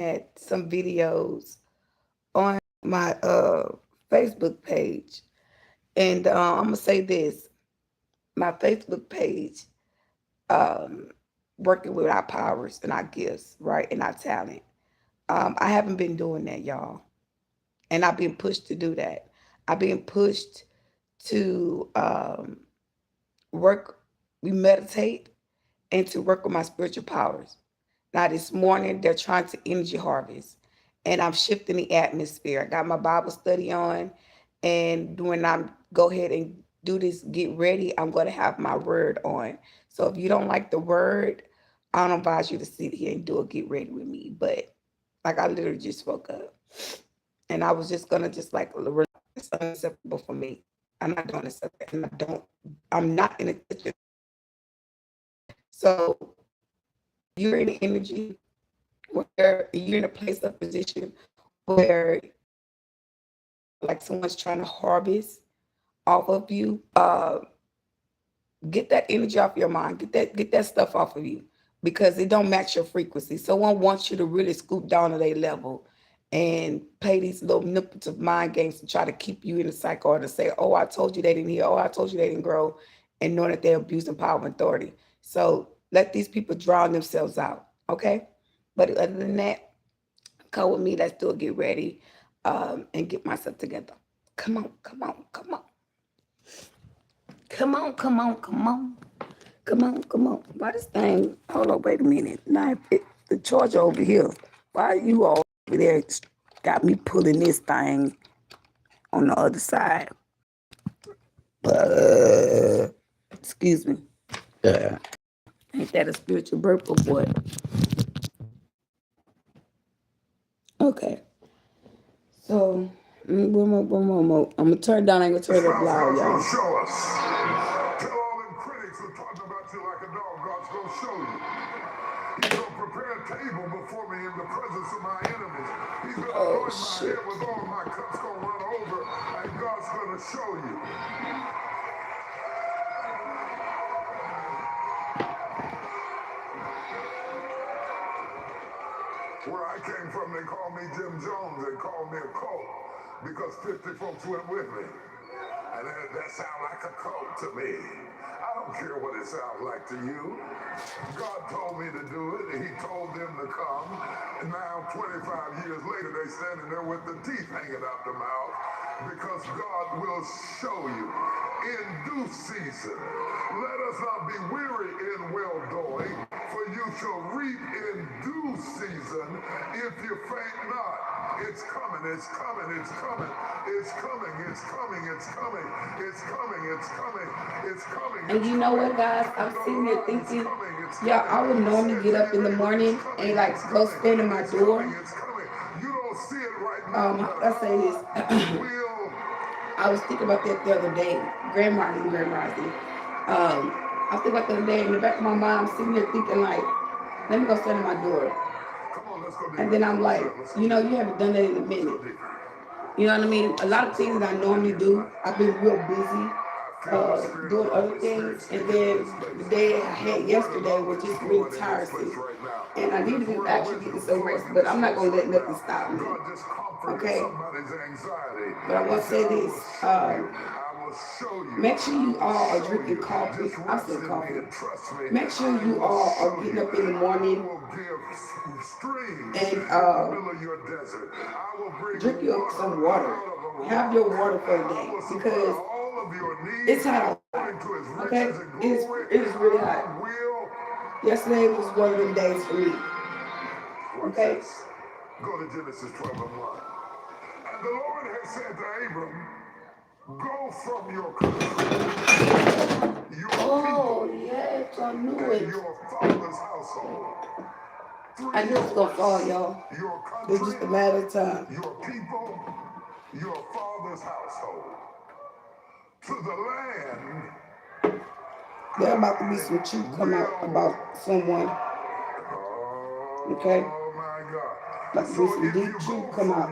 at some videos on my Facebook page. And I'm gonna say this: my Facebook page, um, working with our powers and our gifts, right, and our talent. I haven't been doing that, y'all, and I've been pushed to do that. I've been pushed to work. We meditate and to work with my spiritual powers. Now, this morning, they're trying to energy harvest, and I'm shifting the atmosphere. I got my Bible study on, and when I go ahead and do this, get ready, I'm going to have my word on. So if you don't like the word, I don't advise you to sit here and do a get ready with me. But like I literally just woke up, and I was just gonna just like relax. It's unacceptable for me. I'm not doing this, and I'm not in a kitchen. So you're in the energy where you're in a place of position where like someone's trying to harvest off of you. Get that energy off your mind. Get that stuff off of you because it don't match your frequency. Someone wants you to really scoop down to their level and play these little manipulative mind games to try to keep you in the cycle or to say, "Oh, I told you they didn't hear. Oh, I told you they didn't grow," and knowing that they're abusing power and authority. So let these people drown themselves out. Okay. But other than that, come with me. Let's do it. Get ready, and get myself together. Come on, come on, come on. Come on, come on, come on. Come on, come on. Why this thing? Hold on, wait a minute. Now, the charger over here. Why you all over there got me pulling this thing on the other side? Excuse me. Uh, ain't that a spiritual burp or what? Okay. So, one more. I'm going to turn down. I'm going to turn it up loud, y'all. Show us. Tell all them critics who talking about you like a dog, God's going to show you. He's going to prepare a table before me in the presence of my enemies. He's going to anoint my head with all my cups going to run over, and God's going to show you. Where I came from, they called me Jim Jones. They called me a cult because 50 folks went with me. And that sounds like a cult to me. I don't care what it sounds like to you. God told me to do it, and he told them to come. And now, 25 years later, they standing there with the teeth hanging out the mouth because God will show you in due season. Let us not be weary in well-doing, for you shall reap in due season if you faint not. It's coming, it's coming, it's coming, it's coming, it's coming, it's coming, it's coming, it's coming, it's coming. And you know what, guys? I'm sitting here thinking, yeah, I would normally get up in the morning and like go stand in my door. I say this. I was thinking about that the other day. Grandma and Grandma. I was thinking about the other day in the back of my mind, I'm sitting there thinking like, let me go stand in my door. And then I'm like, you haven't done that in a minute. You know what I mean? A lot of things that I normally do, I've been real busy doing other things. And then the day I had yesterday was just really tiresome. And I need to be actually getting some rest, but I'm not going to let nothing stop me. Okay? But I want to say this. Make sure you all are drinking coffee. I said coffee. Make sure you all are getting up in the morning and drink you some water. Have your water for the day because it's hot outside. Okay? It is really hot. Yesterday was one of them days for me. Okay? Go to Genesis 12 and 1. And the Lord had said to Abram, go from your country, your people, yes, I knew it. Your father's household. I knew it was going to fall, y'all. It's just a matter of time. Your people, your father's household. To the land. There about to be some truth come out about someone. Okay? Oh my God. About to be some deep truth come out.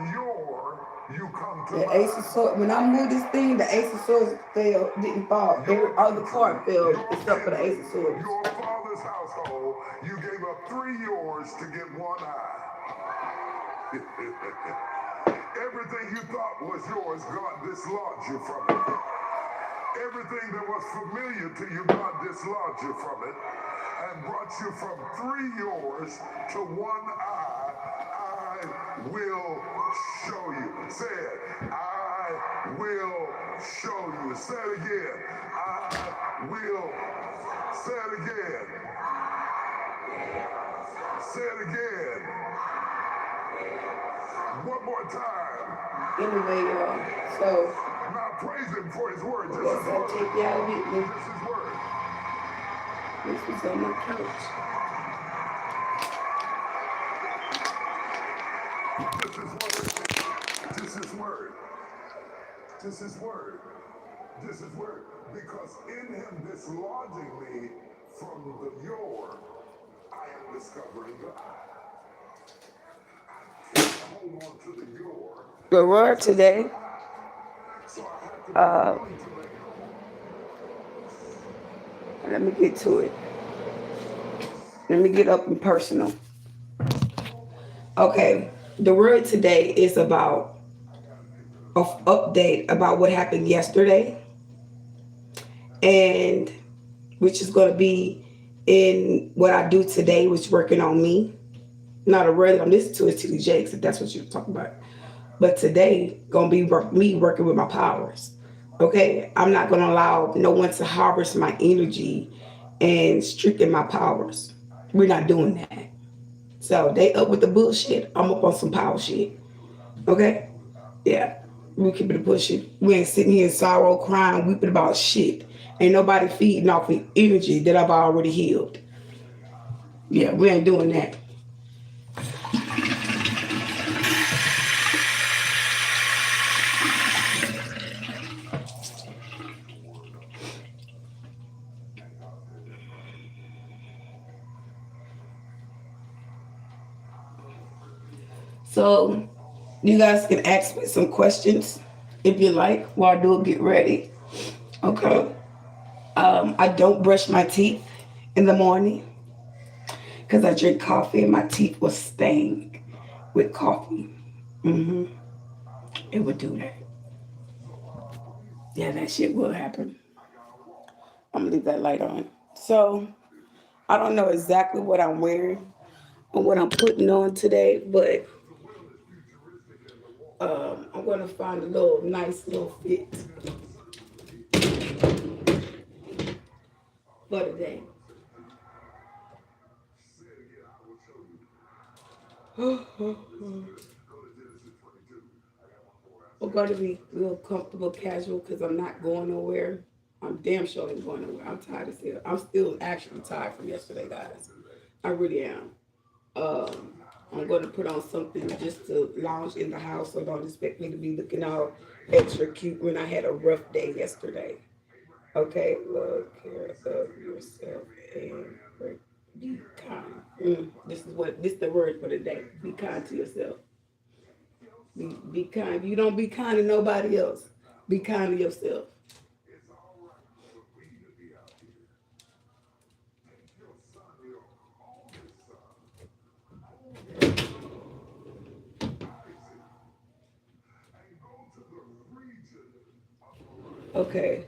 The Ace of Swords, when I moved this thing, the Ace of Swords didn't fall. Every other card fell except for the Ace of Swords. Your father's household, you gave up 3 yours to get 1 eye. Everything you thought was yours, God dislodged you from it. Everything that was familiar to you, God dislodged you from it and brought you from 3 yours to 1 I will show you. Say it. I will show you. Say it again. I will. Say it again. Say it again. One more time. Anyway, y'all. So Now praise him for his word. I This guess is I'll word. take y'all with me. This is word. This was on my couch. This is word. This is word. This is word. This is word. Because in him dislodging me from the your, I am discovering the I. Hold on to the your. The word today, So I have to be uh, willing to let go. let me get to it. Let me get up and personal. Okay, the word today is about an update about what happened yesterday, and which is going to be in what I do today, which is working on me. Not a word that I'm listening to is TD Jakes, if that's what you're talking about. But today, gonna be me working with my powers. Okay, I'm not gonna allow no one to harvest my energy and stricken my powers. We're not doing that. So they up with the bullshit. I'm up on some power shit. Okay, yeah. We keep it pushing. We ain't sitting here in sorrow, crying, weeping about shit. Ain't nobody feeding off the energy that I've already healed. Yeah, we ain't doing that. So you guys can ask me some questions if you like while I do get ready. Okay. I don't brush my teeth in the morning because I drink coffee and my teeth will sting with coffee. hmm It would do that. Yeah, that shit will happen. I'm gonna leave that light on. So I don't know exactly what I'm wearing or what I'm putting on today, but I'm gonna find a little nice little fit for today. I'm going to be real comfortable, casual, because I'm not going nowhere. I'm damn sure ain't going nowhere. I'm tired as hell. I'm still actually tired from yesterday, guys. I really am. Um, I'm going to put on something just to lounge in the house, so don't expect me to be looking all extra cute when I had a rough day yesterday. Okay, love, care of yourself and be kind. This is the word for the day. Be kind to yourself. Be kind. You don't be kind to nobody else. Be kind to yourself. Okay.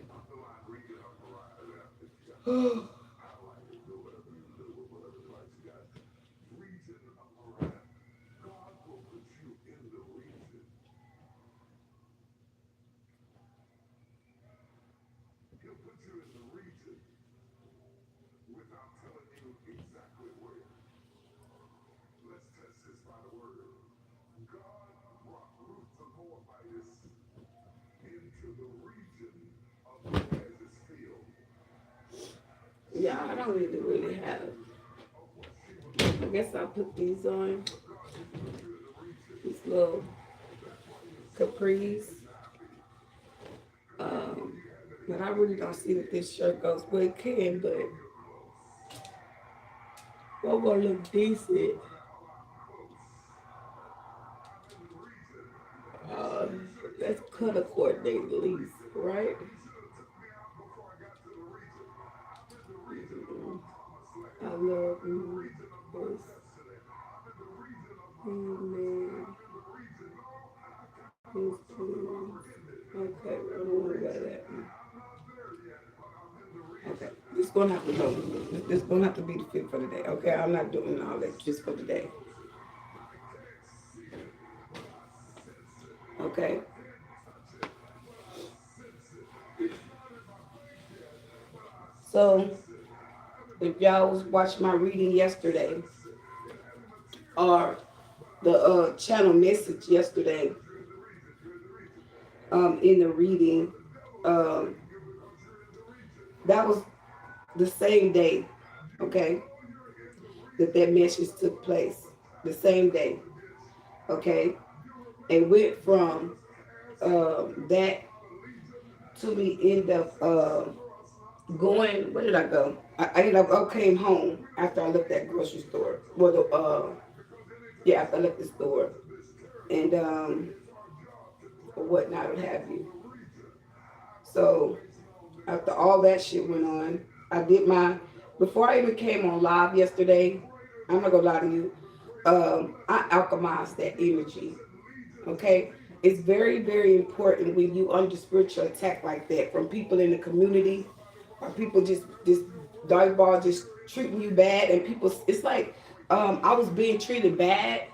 Yeah, I don't really have. I guess I'll put these on. These little capris. Um, but I really don't see that this shirt goes. Well, it can, but I'm gonna look decent. Uh, let's color coordinate at least, right? I love you. This. Amen. Okay, I don't worry about that. Okay, this gonna have to go. This gonna have to be the fit for today. Okay, I'm not doing all that just for today. Okay. So if y'all was watching my reading yesterday or the channel message yesterday, in the reading, um, that was the same day, okay, that message took place. The same day, okay, and went from that to me end up going. Where did I go? I ended up I came home after I left that grocery store. Well, yeah, after I left the store and or whatnot, what have you. So after all that shit went on, I did my before I even came on live yesterday. I'm not gonna lie to you. I alchemized that energy. Okay, it's very very important when you under spiritual attack like that from people in the community or people just dog ball just treating you bad and people. It's like I was being treated bad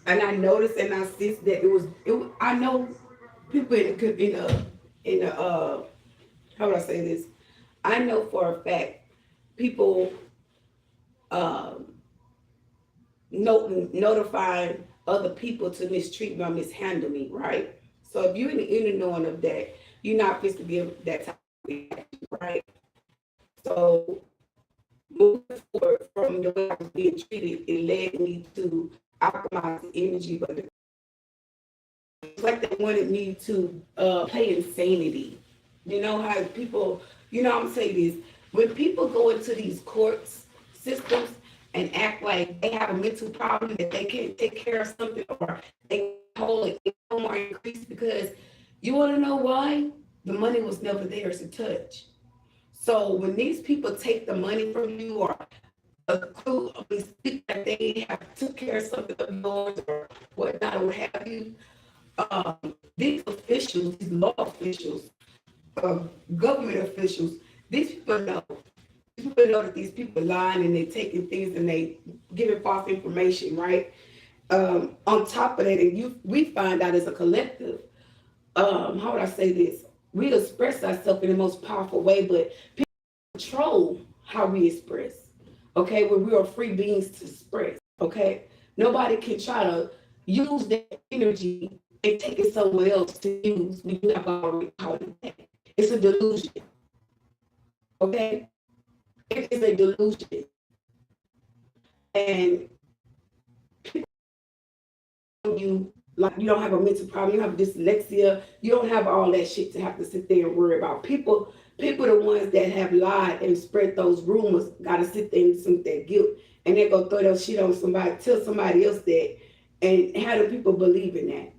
and I noticed and I sensed that I know people in the how would I say this? I know for a fact people um, notifying other people to mistreat me or mishandle me, right? So if you're in the inner knowing of that, you're not supposed to give that type of reaction, right? So moving forward from the way I was being treated, it led me to optimize the energy, but it's like they wanted me to play insanity. You know how people, I'm saying this, when people go into these courts systems and act like they have a mental problem that they can't take care of something or they hold it no more increase because you want to know why? The money was never theirs to touch. So when these people take the money from you or accrue of these people that they have took care of something of yours or whatnot or what have you, these officials, these law officials, government officials, these people know. These people know that these people are lying and they're taking things and they giving false information, right? On top of that, we find out as a collective, how would I say this? We express ourselves in the most powerful way, but people control how we express. Okay, when we are free beings to express. Okay, nobody can try to use that energy and take it somewhere else to use when you have already called it that. It's a delusion. Okay, it is a delusion, and you like you don't have a mental problem, you have dyslexia, you don't have all that shit to have to sit there and worry about. People the ones that have lied and spread those rumors gotta sit there and assume that guilt and they go throw that shit on somebody, tell somebody else that, and how do people believe in that?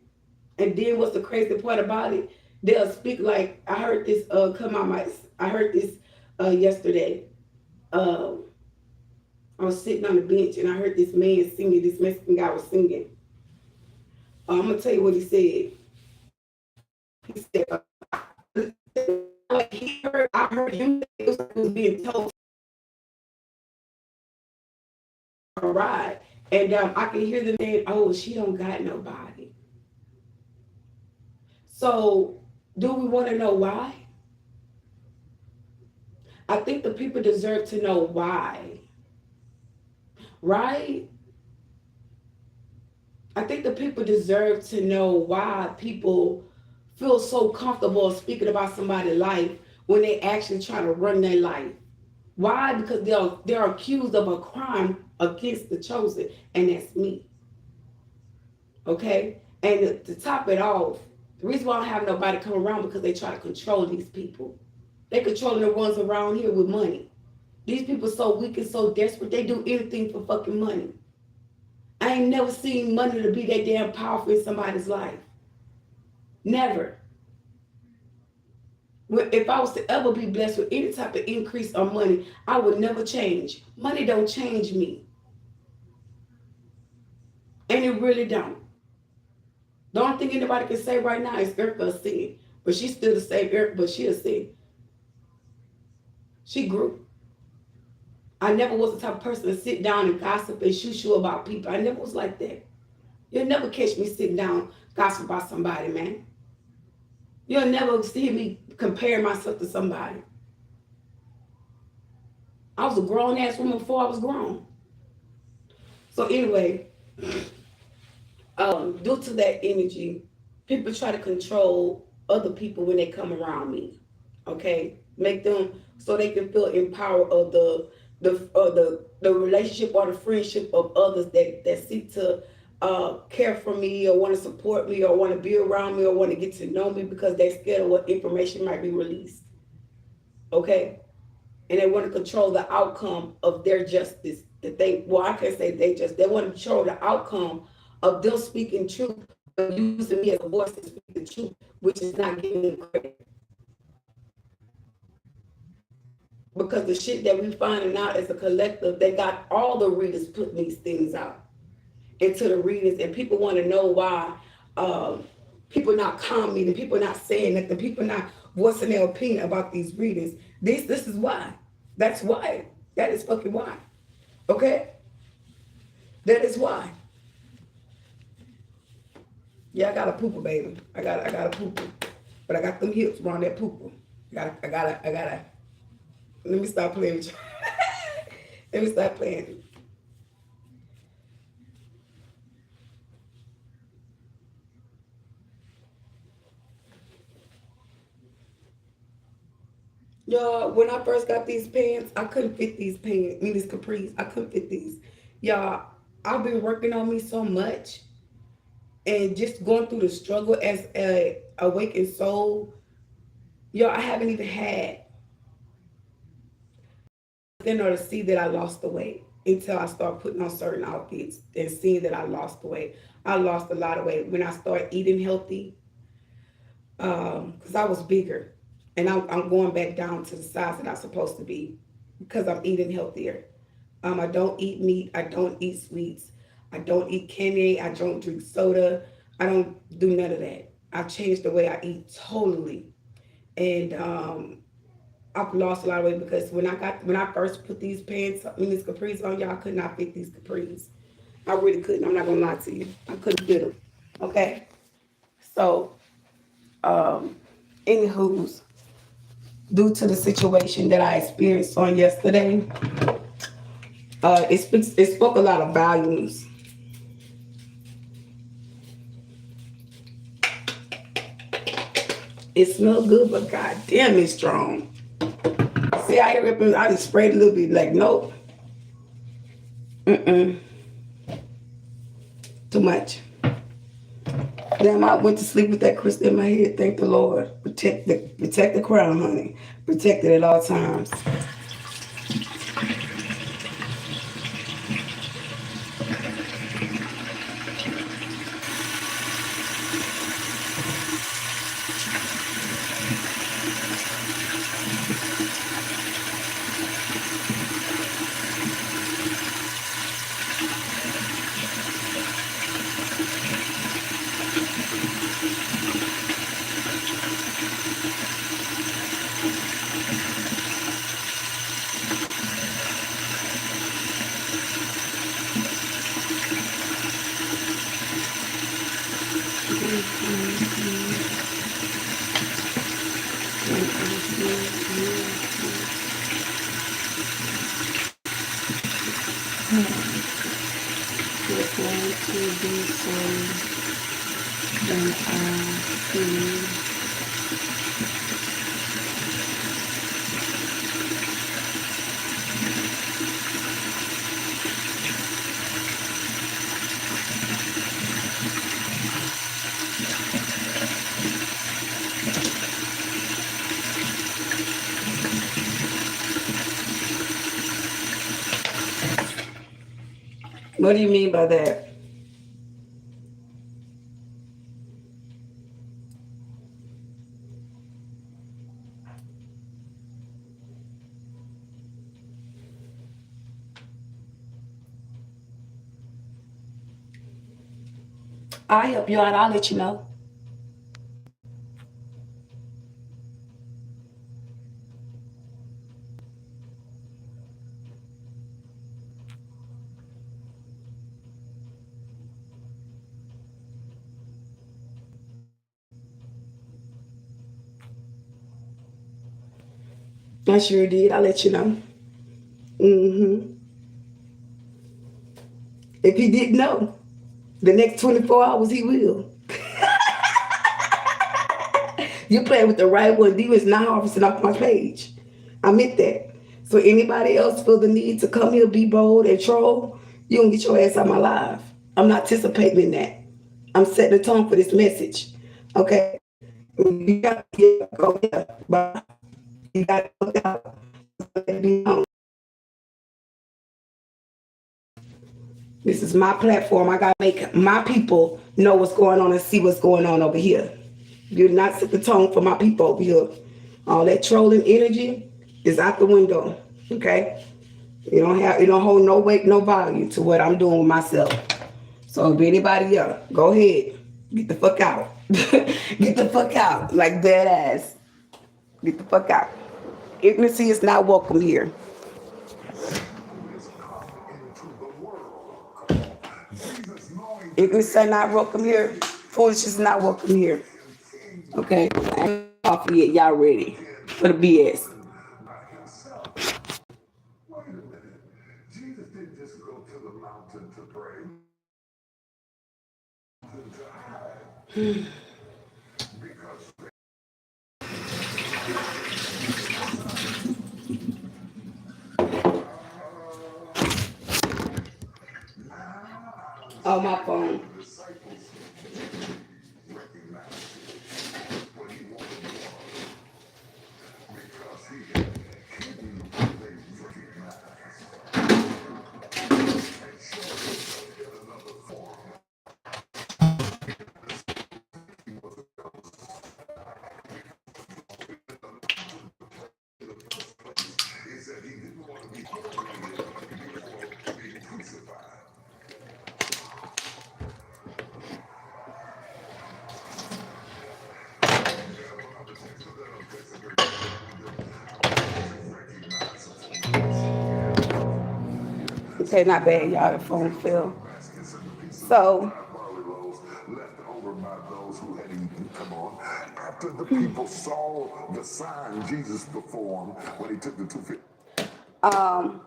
And then what's the crazy part about it? They'll speak like I heard this come out my I heard this yesterday. Uh, I was sitting on the bench and I heard this man singing, this Mexican guy was singing. I'm gonna tell you what he said. He said, like I heard him. It was like he was being told to ride, and I can hear the man. Oh, she don't got nobody. So, do we want to know why? I think the people deserve to know why, right? I think the people deserve to know why people feel so comfortable speaking about somebody's life when they actually try to run their life. Why? Because they're accused of a crime against the chosen, and that's me. Okay? And to top it off, the reason why I don't have nobody come around because they try to control these people. They controlling the ones around here with money. These people so weak and so desperate, they do anything for fucking money. I ain't never seen money to be that damn powerful in somebody's life. Never. If I was to ever be blessed with any type of increase on money, I would never change. Money don't change me. And it really don't. The only thing anybody can say right now is Erica a sin. But she's still the same Erica, but she a sin. She grew. I never was the type of person to sit down and gossip and shoo about people. I never was like that. You'll never catch me sitting down gossip about somebody, man. You'll never see me compare myself to somebody. I was a grown ass woman before I was grown. So anyway, due to that energy, people try to control other people when they come around me. Okay, make them so they can feel empowered of the relationship or the friendship of others that seek to care for me or want to support me or want to be around me or want to get to know me because they're scared of what information might be released. Okay, and they want to control the outcome of their justice. That I can't say they want to control the outcome of them speaking truth, but using me as a voice to speak the truth, which is not giving them credit. Because the shit that we finding out as a collective, they got all the readers putting these things out into the readers, and people want to know why people not commenting, people not saying nothing, people not voicing their opinion about these readings. This is why. That's why. That is fucking why. Okay? That is why. Yeah, I got a pooper, baby. I got a pooper. But I got them hips around that pooper. I gotta. Let me stop playing with you. Let me stop playing. Y'all, when I first got these pants, I couldn't fit these pants. I mean, these capris. I couldn't fit these. Y'all, I've been working on me so much and just going through the struggle as a awakened soul. Y'all, I haven't even had in order to see that I lost the weight until I start putting on certain outfits and seeing that I lost the weight. I lost a lot of weight when I started eating healthy because I was bigger. And I'm going back down to the size that I'm supposed to be because I'm eating healthier. I don't eat meat. I don't eat sweets. I don't eat candy. I don't drink soda. I don't do none of that. I've changed the way I eat totally. And I've lost a lot of weight because when I first put these pants, these capris on, y'all, I could not fit these capris. I really couldn't. I'm not gonna lie to you. I couldn't fit them. Okay. So, anywho's, due to the situation that I experienced on yesterday, it spoke a lot of volumes. It smelled good, but goddamn, it's strong. See, I just sprayed a little bit. Like, nope, too much. Damn, I went to sleep with that crystal in my head. Thank the Lord. Protect the crown, honey. Protect it at all times. There's going to be some What do you mean by that? I'll help you out. I'll let you know. I sure did. I'll let you know. Hmm. If he didn't know, the next 24 hours he will. You playing with the right one. D is not harvesting off my page. I meant that. So anybody else feel the need to come here, be bold and troll, you gonna get your ass out my live. I'm not anticipating in that. I'm setting the tone for this message. Okay? You got to go there, but you got to look out. This is my platform. I gotta make my people know what's going on and see what's going on over here. You did not set the tone for my people over here. All that trolling energy is out the window. Okay? You don't hold no weight, no value to what I'm doing with myself. So if anybody else, go ahead. Get the fuck out. Get the fuck out. Like dead ass. Get the fuck out. Ignorance is not welcome here. Ignorance is not welcome here. Foolishness is not welcome here. Okay? I ain't off yet. Y'all ready for the BS. Wait a minute. Jesus didn't just go to the mountain to pray, to hide. Because On my phone. the disciples recognized what he wanted because he had hidden what they recognized and showed himself in another form. He said he didn't want to be humiliated before being crucified. Okay, not bad, y'all. The phone fell. So, Left over by those who had eaten. Come on. After the people saw the sign Jesus performed when he took the 2 fish. I'm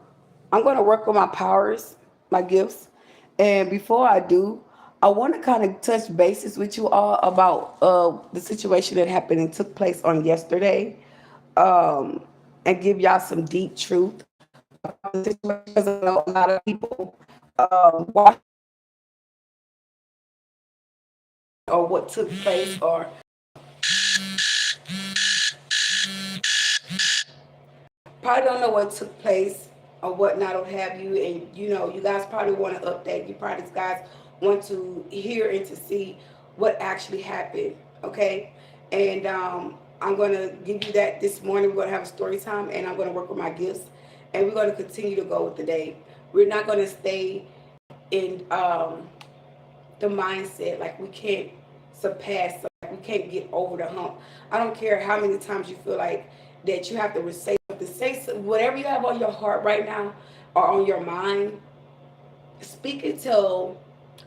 going to work on my powers, my gifts. And before I do, I want to kind of touch bases with you all about the situation that happened and took place on yesterday, and give y'all some deep truth about the situation, because I know a lot of people watch or what took place, or probably don't know what took place or whatnot, or have you. And you guys probably want to update. You probably guys want to hear and to see what actually happened. Okay, and I'm gonna give you that this morning. We're gonna have a story time, and I'm gonna work with my gifts, and we're gonna continue to go with the day. We're not gonna stay in the mindset like we can't surpass, like we can't get over the hump. I don't care how many times you feel like that you have to say something, whatever you have on your heart right now or on your mind. Speak until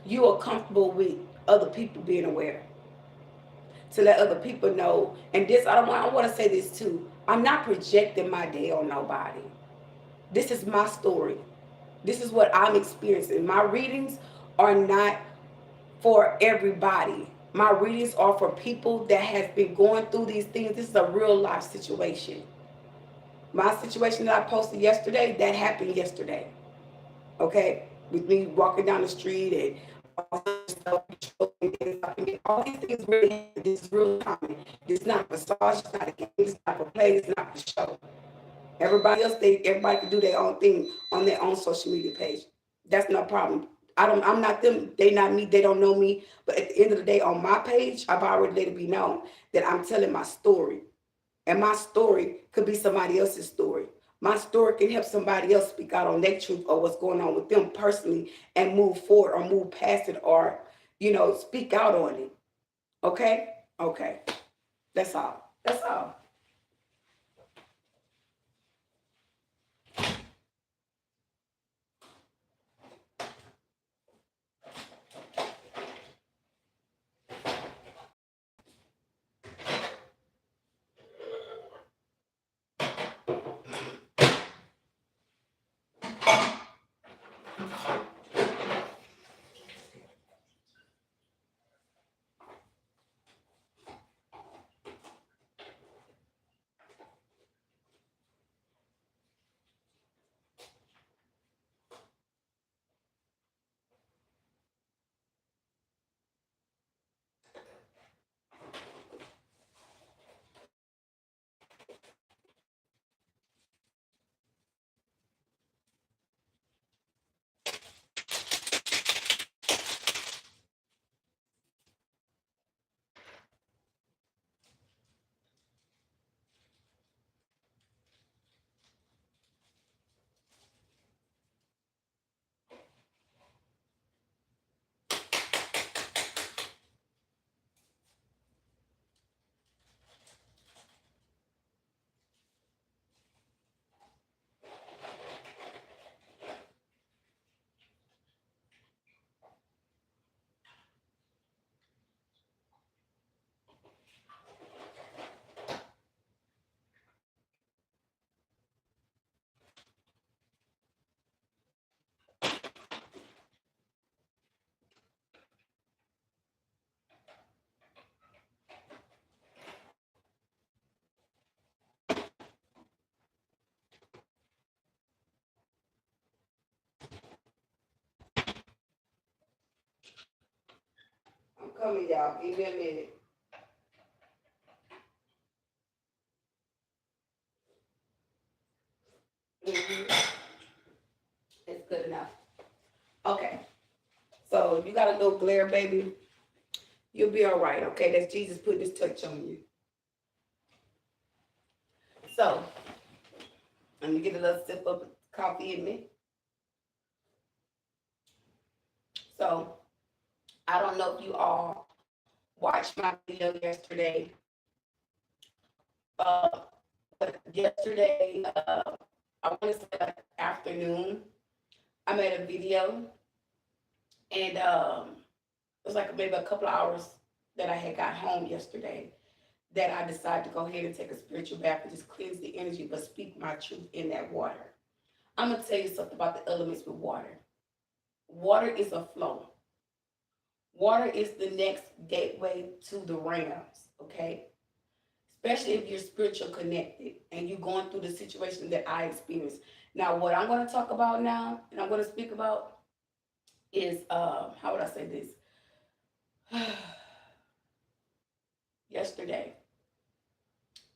you are comfortable with other people being aware, to let other people know. And this, I want to say this too. I'm not projecting my day on nobody. This is my story. This is what I'm experiencing. My readings are not for everybody. My readings are for people that has been going through these things. This is a real life situation. My situation that I posted yesterday, that happened yesterday. Okay? With me walking down the street and all this stuff, all these things really happen. This is real common. This is not a massage, it's not a game, it's not a play, it's not a show. Everybody can do their own thing on their own social media page. That's no problem. I'm not them, they not me, they don't know me. But at the end of the day, on my page, I've already let it be known that I'm telling my story. And my story could be somebody else's story. My story can help somebody else speak out on their truth or what's going on with them personally and move forward or move past it, or speak out on it. Okay? Okay. That's all. That's all. I'm coming, y'all. Give me a minute. Mhm. It's good enough. Okay. So if you got a little glare, baby, you'll be all right. Okay. That's Jesus putting his touch on you. So let me get a little sip of coffee in me. So I don't know if you all watched my video yesterday. Uh, but yesterday, I want to say like afternoon, I made a video, and it was like maybe a couple of hours that I had got home yesterday that I decided to go ahead and take a spiritual bath and just cleanse the energy, but speak my truth in that water. I'm gonna tell you something about the elements with water. Water is a flow. Water is the next gateway to the realms. Okay, especially if you're spiritual connected and you're going through the situation that I experienced. Now, what I'm going to talk about now, and I'm going to speak about, is how would I say this? Yesterday,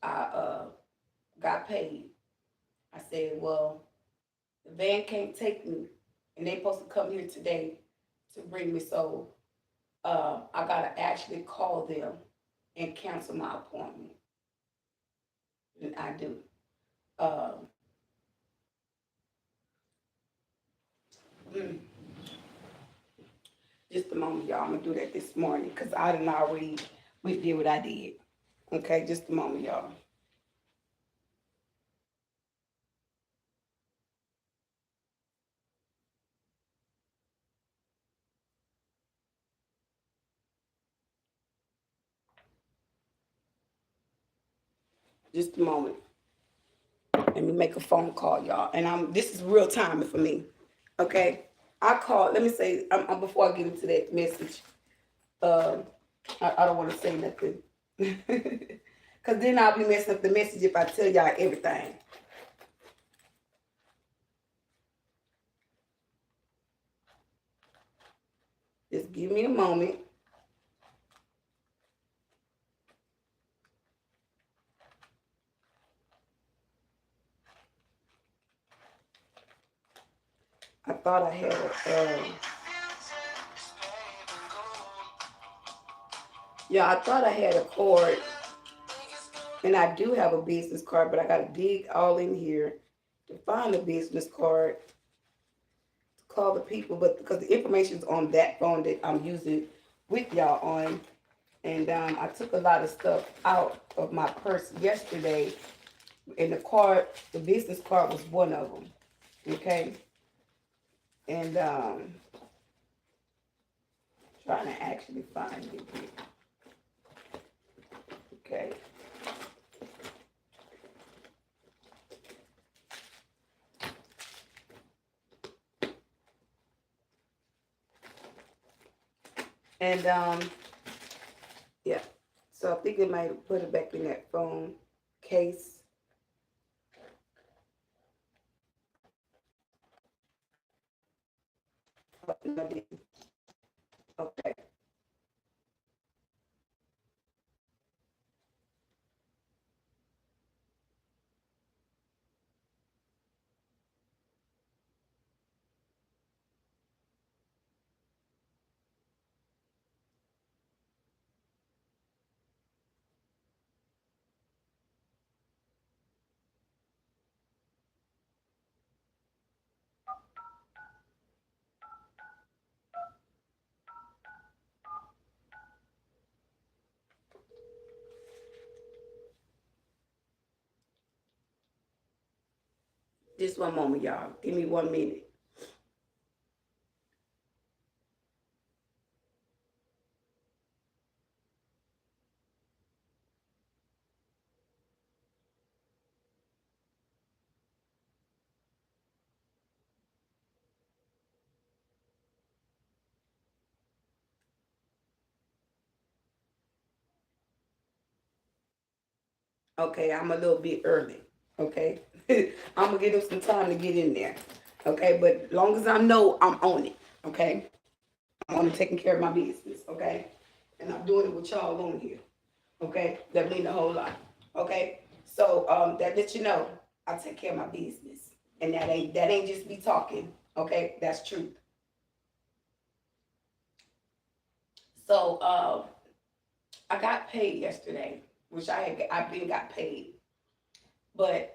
I got paid. I said, well, the van can't take me, and they supposed to come here today to bring me. So I got to actually call them and cancel my appointment, and I do. Um, mm, just a moment, y'all. I'm gonna do that this morning because I didn't already we did what I did. Okay, just a moment, y'all. Just a moment. Let me make a phone call, y'all. And this is real time for me. Okay. I called, let me say, before I get into that message, uh, I don't want to say nothing. Because then I'll be messing up the message if I tell y'all everything. Just give me a moment. I thought I had yeah, I thought I had a card, and I do have a business card, but I got to dig all in here to find a business card to call the people. But because the information's on that phone that I'm using with y'all on. And I took a lot of stuff out of my purse yesterday. And the card, the business card was one of them. Okay. And trying to actually find it here. Okay. And yeah. So I think they might have put it back in that phone case. Oh, no, I didn't. Okay. Just one moment, y'all. Give me 1 minute. Okay, I'm a little bit early. Okay. I'm gonna give them some time to get in there. Okay, but long as I know I'm on it. Okay. I'm on taking care of my business. Okay. And I'm doing it with y'all on here. Okay. That mean a whole lot. Okay. So that lets you know I take care of my business. And that ain't just me talking. Okay, that's truth. So I got paid yesterday, which I've been got paid, but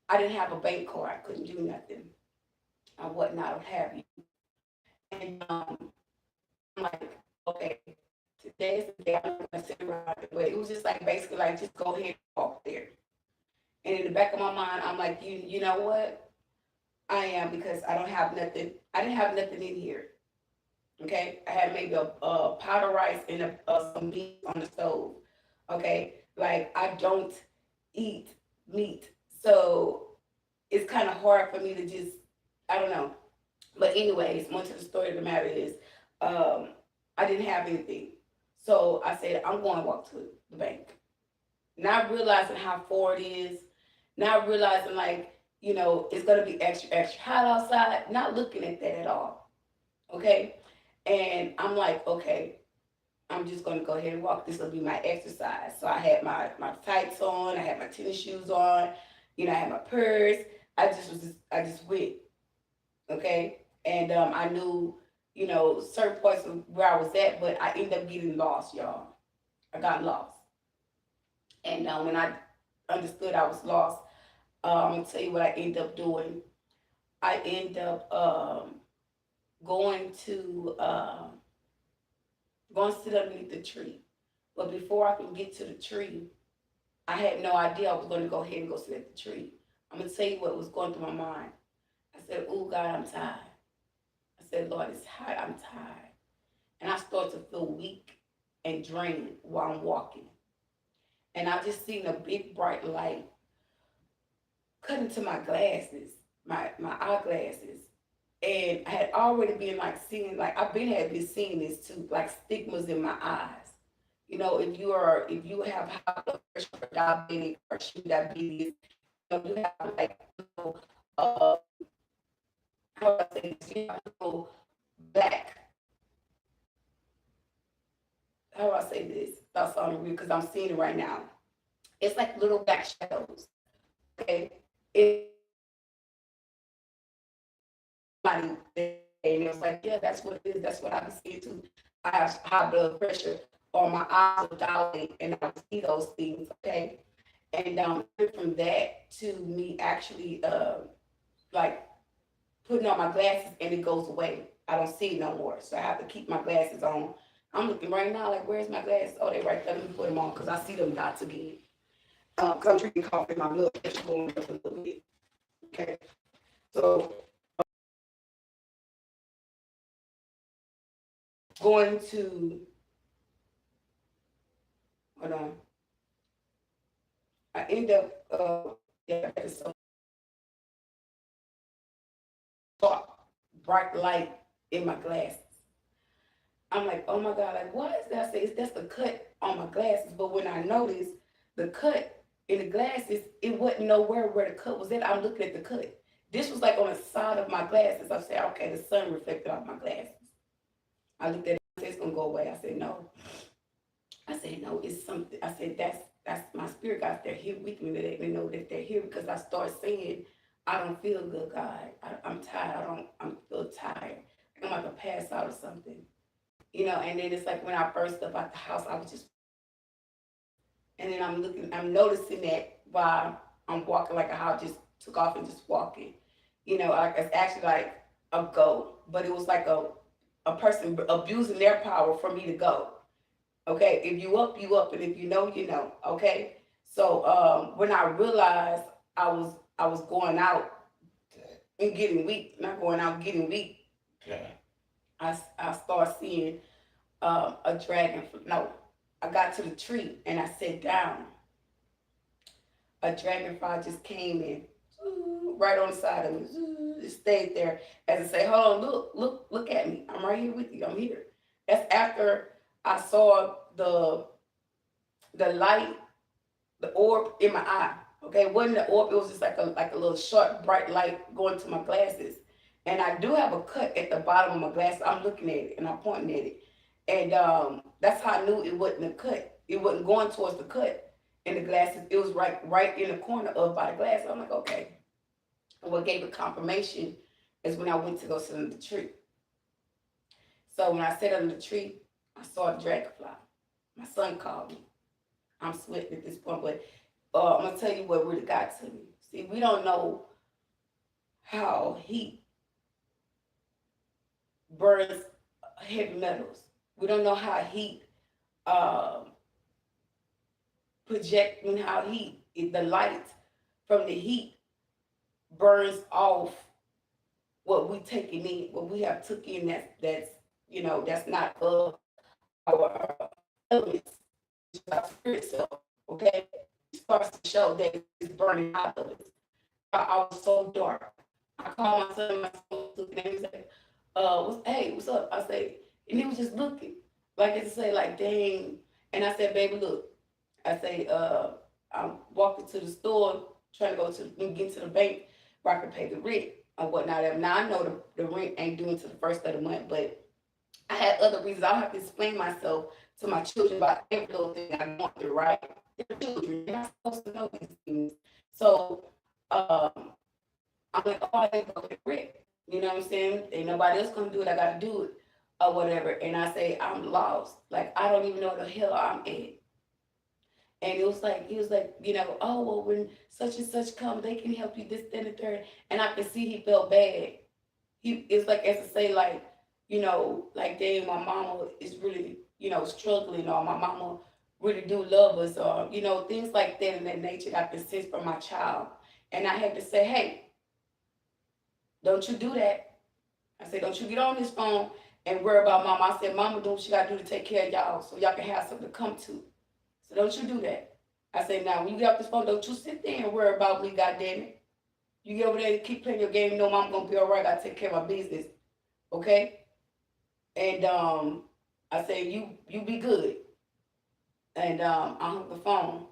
I didn't have a bank card. I couldn't do nothing or whatnot, what have you. And I'm like, okay, today's the day I'm gonna sit around. But it was just like basically like just go ahead and walk there. And in the back of my mind, I'm like, you know what? I am because I don't have nothing. I didn't have nothing in here. Okay, I had maybe a pot of rice and some beans on the stove. Okay, like I don't eat meat, so it's kind of hard for me to just, I don't know. But anyways, one to the story of the matter is, um, I didn't have anything, so I said I'm going to walk to the bank, not realizing how far it is, not realizing like it's gonna be extra extra hot outside, not looking at that at all. Okay, and I'm like, okay, I'm just gonna go ahead and walk. This will be my exercise. So I had my tights on, I had my tennis shoes on, I had my purse. I just went, okay, and I knew, certain points of where I was at, but I ended up getting lost, y'all. I got lost, and when I understood I was lost, I'm gonna tell you what I ended up doing. I ended up going to going to sit underneath the tree. But before I can get to the tree, I had no idea I was going to go ahead and go sit at the tree. I'm going to tell you what was going through my mind. I said, oh, God, I'm tired. I said, Lord, it's hot. I'm tired. And I started to feel weak and drained while I'm walking. And I just seen a big bright light cut into my glasses, my eyeglasses. And I had already been like seeing, like I've been had been seeing this too, like stigmas in my eyes. If you have high blood pressure, or diabetic, or sugar diabetes, you have like uh, how do I say this? You have black. How do I say this? That's on real because I'm seeing it right now. It's like little black shadows. Okay, it and it was like, yeah, that's what it is. That's what I've been seeing too. I have high blood pressure, or my eyes are dilated, and I see those things. Okay, and from that to me actually like putting on my glasses, and it goes away. I don't see it no more, so I have to keep my glasses on. I'm looking right now, like, where's my glasses? Oh, they right there. Let me put them on because I see them dots again. Because I'm drinking coffee, my blood pressure going up a little bit. Okay. So, going to, hold on. I end up, yeah, it's so dark, bright light in my glasses. I'm like, oh my God, like, what is that? I say, that's the cut on my glasses. But when I noticed the cut in the glasses, it wasn't nowhere where the cut was at. I'm looking at the cut. This was like on the side of my glasses. I said, okay, the sun reflected off my glasses. I looked at it, I said, it's gonna go away. I said, no. I said, no, it's something. I said, that's my spirit guys. They're here with me. They let me know that they're here because I start saying, I don't feel good, God. I'm tired. I feel tired. I'm like a pass out or something. And then it's like when I first left out the house, I was just, and then I'm noticing that while I'm walking, like how I just took off and just walking, like it's actually like a go, but it was like a person abusing their power for me to go. Okay, if you up, you up, and if you know, you know. Okay, so when I realized I was going out and getting weak, not going out getting weak, I start seeing a dragon. No, I got to the tree and I sat down. A dragonfly just came in, right on the side of me. It stayed there as I say, "Hold on, look at me. I'm right here with you. I'm here." That's after I saw the light, the orb in my eye. Okay, it wasn't the orb. It was just like a little short, bright light going to my glasses. And I do have a cut at the bottom of my glasses. I'm looking at it and I'm pointing at it. And that's how I knew it wasn't a cut. It wasn't going towards the cut in the glasses. It was right in the corner of by the glasses. I'm like, okay. And what gave it confirmation is when I went to go sit under the tree. So when I sat under the tree, I saw the dragonfly. My son called me. I'm sweating at this point, but I'm gonna tell you what really got to me. See, we don't know how heat burns heavy metals. We don't know how heat um, projecting how the light from the heat burns off what we taking in, what we have took in that's not of our elements, our spirit self. Okay, it starts to show that it's burning out of us. I was so dark. I called my son, my son was looking at me and said, hey, what's up? I say, and he was just looking, like to say, like, dang. And I said, baby, look. I say, I'm walking to the store, trying to go to get to the bank where I can pay the rent or whatnot. Now I know the rent ain't due until the first of the month, but I had other reasons. I don't have to explain myself to my children about every little thing I want through, right? They're children. They're not supposed to know these things. So I'm like, oh, I gotta go get rent. You know what I'm saying? Ain't nobody else gonna do it. I gotta do it or whatever. And I say, I'm lost. Like, I don't even know the hell I'm at. And it was like, he was like, oh, well, when such and such come, they can help you this, that, and the third. And I could see he felt bad. It's like, as to say, like, like, dang, my mama is really, struggling, or my mama really do love us, or, things like that in that nature that I could sense from my child. And I had to say, hey, don't you do that. I said, don't you get on this phone and worry about mama. I said, mama do what she got to do to take care of y'all so y'all can have something to come to. So don't you do that. I said, now, when you get off this phone, don't you sit there and worry about me, goddammit. You get over there and keep playing your game. No, mom going to be all right. I got to take care of my business. Okay? And I said, you be good. And I hung the phone.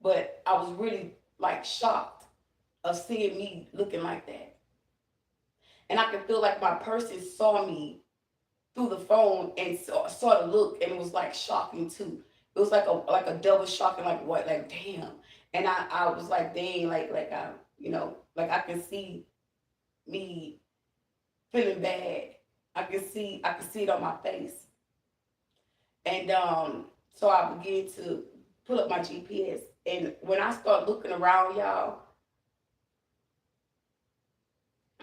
But I was really, like, shocked of seeing me looking like that. And I could feel like my person saw me through the phone and saw the look, and it was, like, shocking, too. It was like a double shocking, like, what, like, damn. And I was like, dang, like I, like I can see me feeling bad. I can see it on my face. And so I began to pull up my GPS. And when I start looking around, y'all,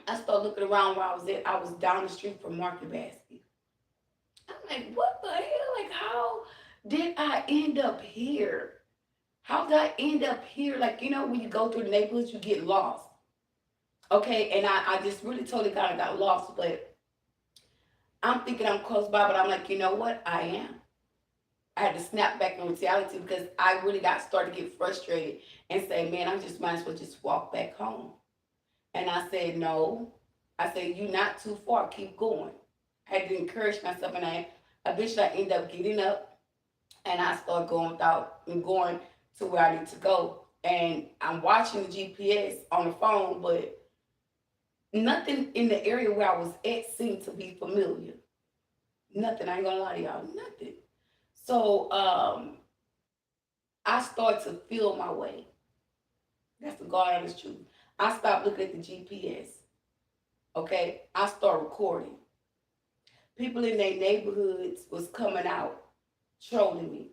I started looking around where I was at. I was down the street from Market Basket. I'm I'm like, what the hell? Like, how did I end up here? How did I end up here? Like, when you go through the neighborhoods, you get lost. Okay, and I just really totally kind of got lost, but I'm thinking I'm close by, but I'm like, you know what? I am. I had to snap back in reality because I really got started to get frustrated and say, man, I just might as well just walk back home. And I said, no. I said, you're not too far. Keep going. I had to encourage myself, and I eventually I ended up getting up, and I started going to where I need to go. And I'm watching the GPS on the phone, but nothing in the area where I was at seemed to be familiar. Nothing. I ain't gonna lie to y'all. Nothing. So I started to feel my way. That's the God honest truth. I stopped looking at the GPS. Okay, I started recording. People in their neighborhoods was coming out, trolling me.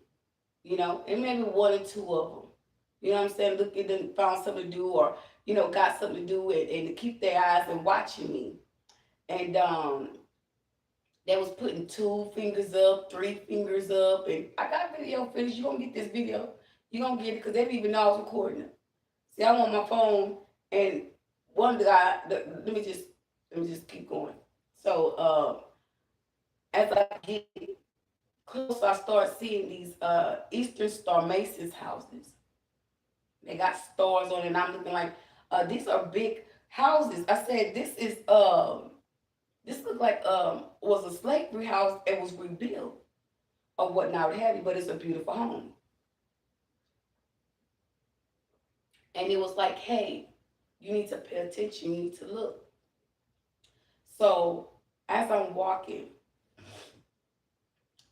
And maybe one or two of them. You know what I'm saying? Looking and found something to do, or got something to do, and to keep their eyes and watching me. And they was putting 2 fingers up, 3 fingers up, and I got a video finished. You gonna get this video? You gonna get it because they didn't even know I was recording it. See, I'm on my phone, and one guy. Let me just keep going. So as I get closer, I start seeing these Eastern Star Masons houses. They got stars on it, and I'm looking like these are big houses. I said this looked like was a slavery house and was rebuilt or whatnot, what have you, but it's a beautiful home. And it was like, hey, you need to pay attention, you need to look. So as I'm walking,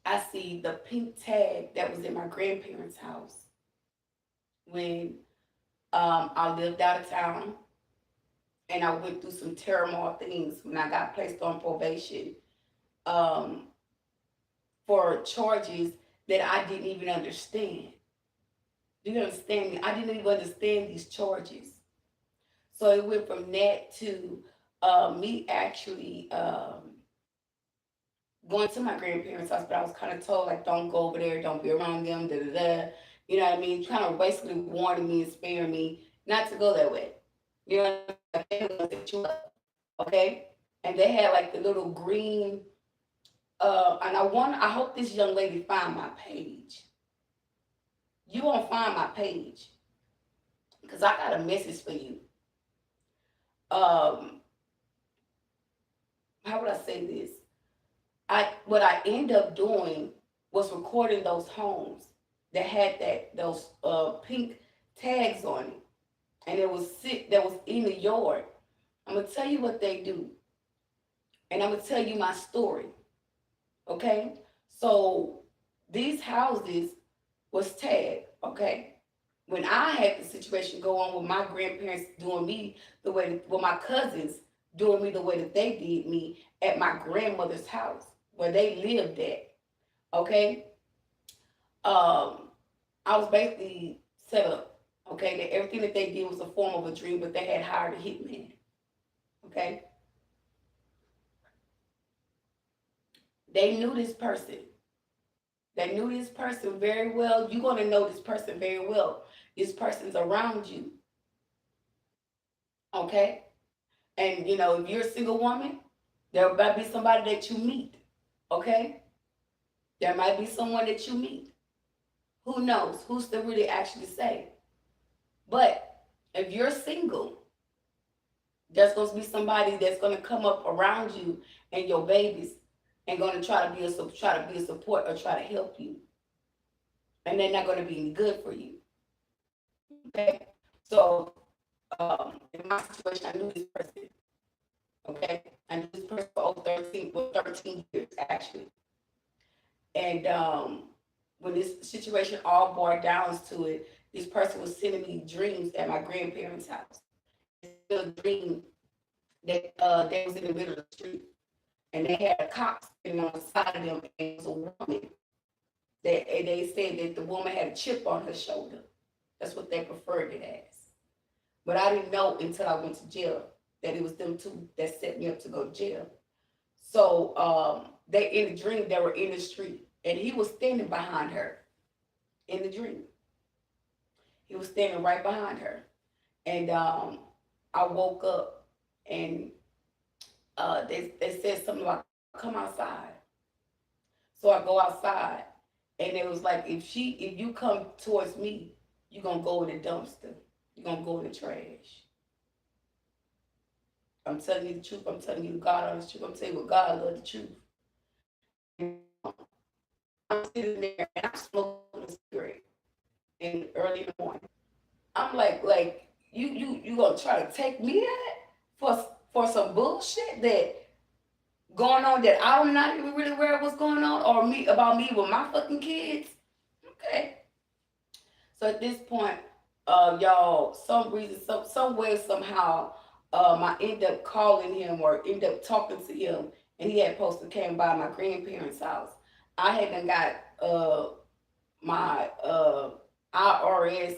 I see the pink tag that was in my grandparents' house when I lived out of town, and I went through some turmoil things when I got placed on probation um, for charges that I didn't even understand. Do you understand me? I didn't even understand these charges. So it went from that to me actually going to my grandparents' house, but I was kind of told, like, don't go over there, don't be around them, da da da. You know what I mean? Kind of basically warning me and sparing me not to go that way. You know, like, they're gonna set you up, okay? And they had like the little green, and I hope this young lady find my page. You won't find my page because I got a message for you. Um, how would I say this? What I end up doing was recording those homes that had those pink tags on it, and it was that was in the yard. I'm gonna tell you what they do, and I'm gonna tell you my story. Okay, so these houses was tagged. Okay, when I had the situation go on with my grandparents doing me the way, with my cousins doing me the way that they did me at my grandmother's house where they lived at. Okay, I was basically set up. Okay, that everything that they did was a form of a dream, but they had hired a hitman. Okay, they knew this person. They knew this person very well. You're gonna know this person very well. This person's around you. Okay, and if you're a single woman, there might be somebody that you meet. Okay, there might be someone that you meet. Who knows? Who's to really actually say? But if you're single, there's going to be somebody that's going to come up around you and your babies and going to try to be a support or try to help you, and they're not going to be any good for you. Okay, so in my situation, I knew this person. Okay, I knew this person for over 13 years actually, and when this situation all boiled down to it, this person was sending me dreams at my grandparents' house. A dream that they was in the middle of the street, and they had a cop sitting on the side of them, and it was a woman. They said that the woman had a chip on her shoulder. That's what they preferred it as. But I didn't know until I went to jail that it was them two that set me up to go to jail. So they in the dream, they were in the street, and he was standing behind her in the dream. He was standing right behind her, and I woke up, and they said something about come outside. So I go outside, and it was like if you come towards me, you're gonna go in the dumpster. You're gonna go in the trash. I'm telling you the truth. I'm telling you God honest truth. I'm telling you what God love the truth. I'm sitting there and I'm smoking a cigarette in early in the morning. I'm like you gonna try to take me out for some bullshit that going on that I'm not even really aware of what's going on, or me about me with my fucking kids. Okay. So at this point, y'all, some reason, some way, somehow, I end up calling him or end up talking to him, and he had supposed to came by my grandparents' house. I hadn't got my IRS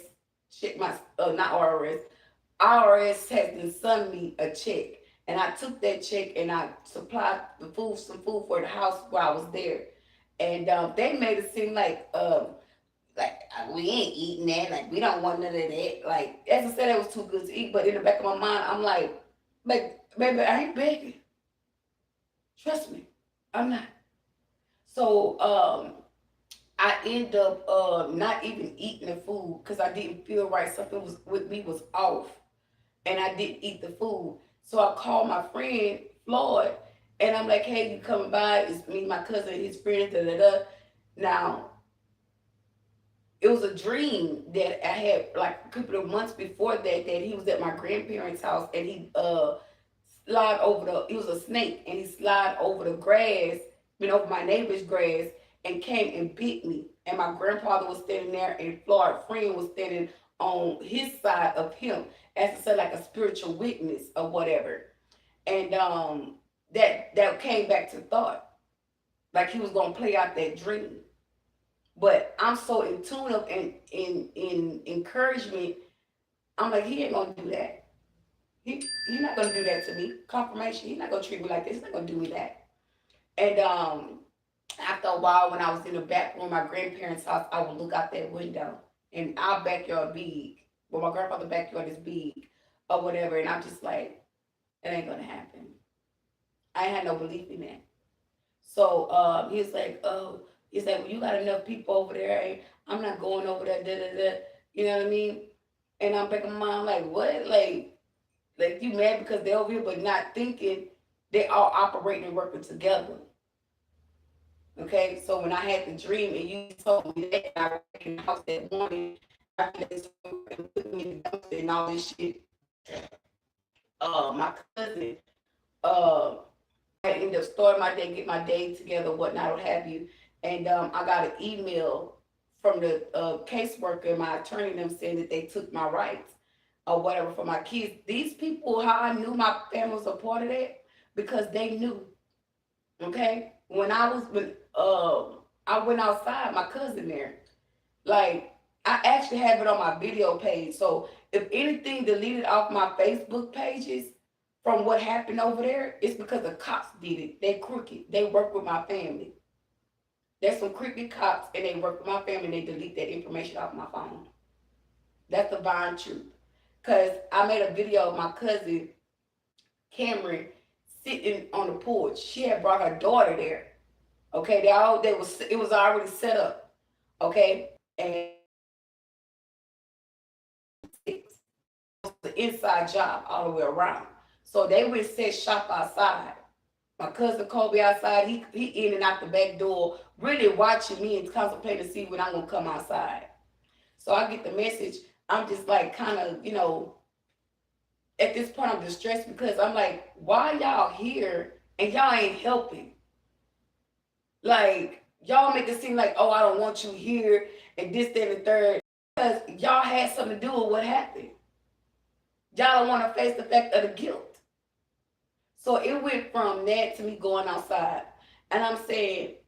shit, my not IRS. IRS has been sent me a check, and I took that check and I supplied some food for the house while I was there, and they made it seem like we ain't eating that, like we don't want none of that. Like as I said, it was too good to eat, but in the back of my mind, I'm like baby, I ain't begging. Trust me, I'm not. So I end up not even eating the food because I didn't feel right. Something was with me was off, and I didn't eat the food. So I called my friend Floyd, and I'm like, "Hey, you coming by? It's me, my cousin, his friends, da da da." Now it was a dream that I had like a couple of months before that he was at my grandparents' house, and he slide over it was a snake, and he slide over the grass, over my neighbor's grass, and came and bit me. And my grandfather was standing there, and Floyd's friend was standing on his side of him, as I said, like a spiritual witness or whatever. And that came back to thought, like he was gonna play out that dream. But I'm so in tune of in encouragement. I'm like, he ain't gonna do that. He's not gonna do that to me. Confirmation. He's not gonna treat me like this. He's not gonna do me that. And after a while, when I was in the back room, my grandparents' house, I would look out that window, and our backyard big. Well, my grandfather's backyard is big, or whatever. And I'm just like, it ain't gonna happen. I had no belief in that. So he's like, oh, he's like, well, you got enough people over there. I'm not going over there. Da, da, da. You know what I mean? And I'm back in my mind like, what? Like you mad because they're over here, but not thinking they all operating and working together. Okay, so when I had the dream and you told me that, I went in the house that morning after this and put me in the dumpster and all this shit. My cousin, uh, I ended up starting my day, get my day together, whatnot, what have you. And I got an email from the caseworker, my attorney, them saying that they took my rights or whatever for my kids. These people, how I knew my family was a part of that, because they knew. Okay, when I went outside, my cousin there, like I actually have it on my video page. So if anything deleted off my Facebook pages from what happened over there, it's because the cops did it. They crooked. They work with my family. There's some crooked cops, and they work with my family, and they delete that information off my phone. That's the divine truth. Because I made a video of my cousin, Cameron, sitting on the porch. She had brought her daughter there. Okay, it was already set up. Okay, and it's the inside job all the way around. So they would set shop outside. My cousin Kobe outside, he in and out the back door, really watching me and contemplating to see when I'm gonna come outside. So I get the message. I'm just like kind of, at this point I'm distressed because I'm like, why y'all here and y'all ain't helping? Like, y'all make it seem like, oh, I don't want you here and this, that, and the third. Because y'all had something to do with what happened. Y'all don't want to face the fact of the guilt. So it went from that to me going outside. And I said,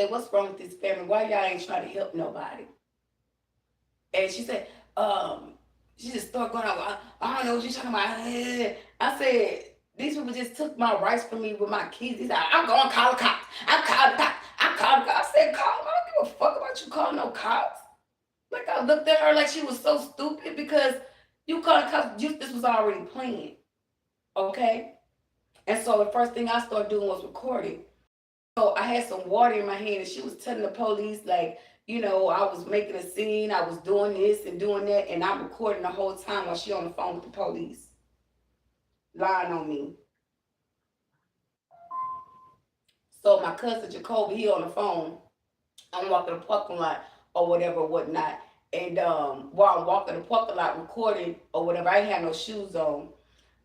what's wrong with this family? Why y'all ain't trying to help nobody? And she said, she just started going out, I don't know what you're talking about. I said, These people just took my rights from me with my kids. He's like, I'm going to call the cops. I'm calling the cops. I'm calling the cops. I said, call them. I don't give a fuck about you calling no cops. Like, I looked at her like she was so stupid because you calling the cops, this was already planned. Okay? And so the first thing I started doing was recording. So I had some water in my hand and she was telling the police, like, you know, I was making a scene, I was doing this and doing that, and I'm recording the whole time while she on the phone with the police. Lying on me. So my cousin Jacoby, he on the phone. I'm walking the parking lot or whatever, whatnot. And while I'm walking the parking lot recording or whatever, I ain't had no shoes on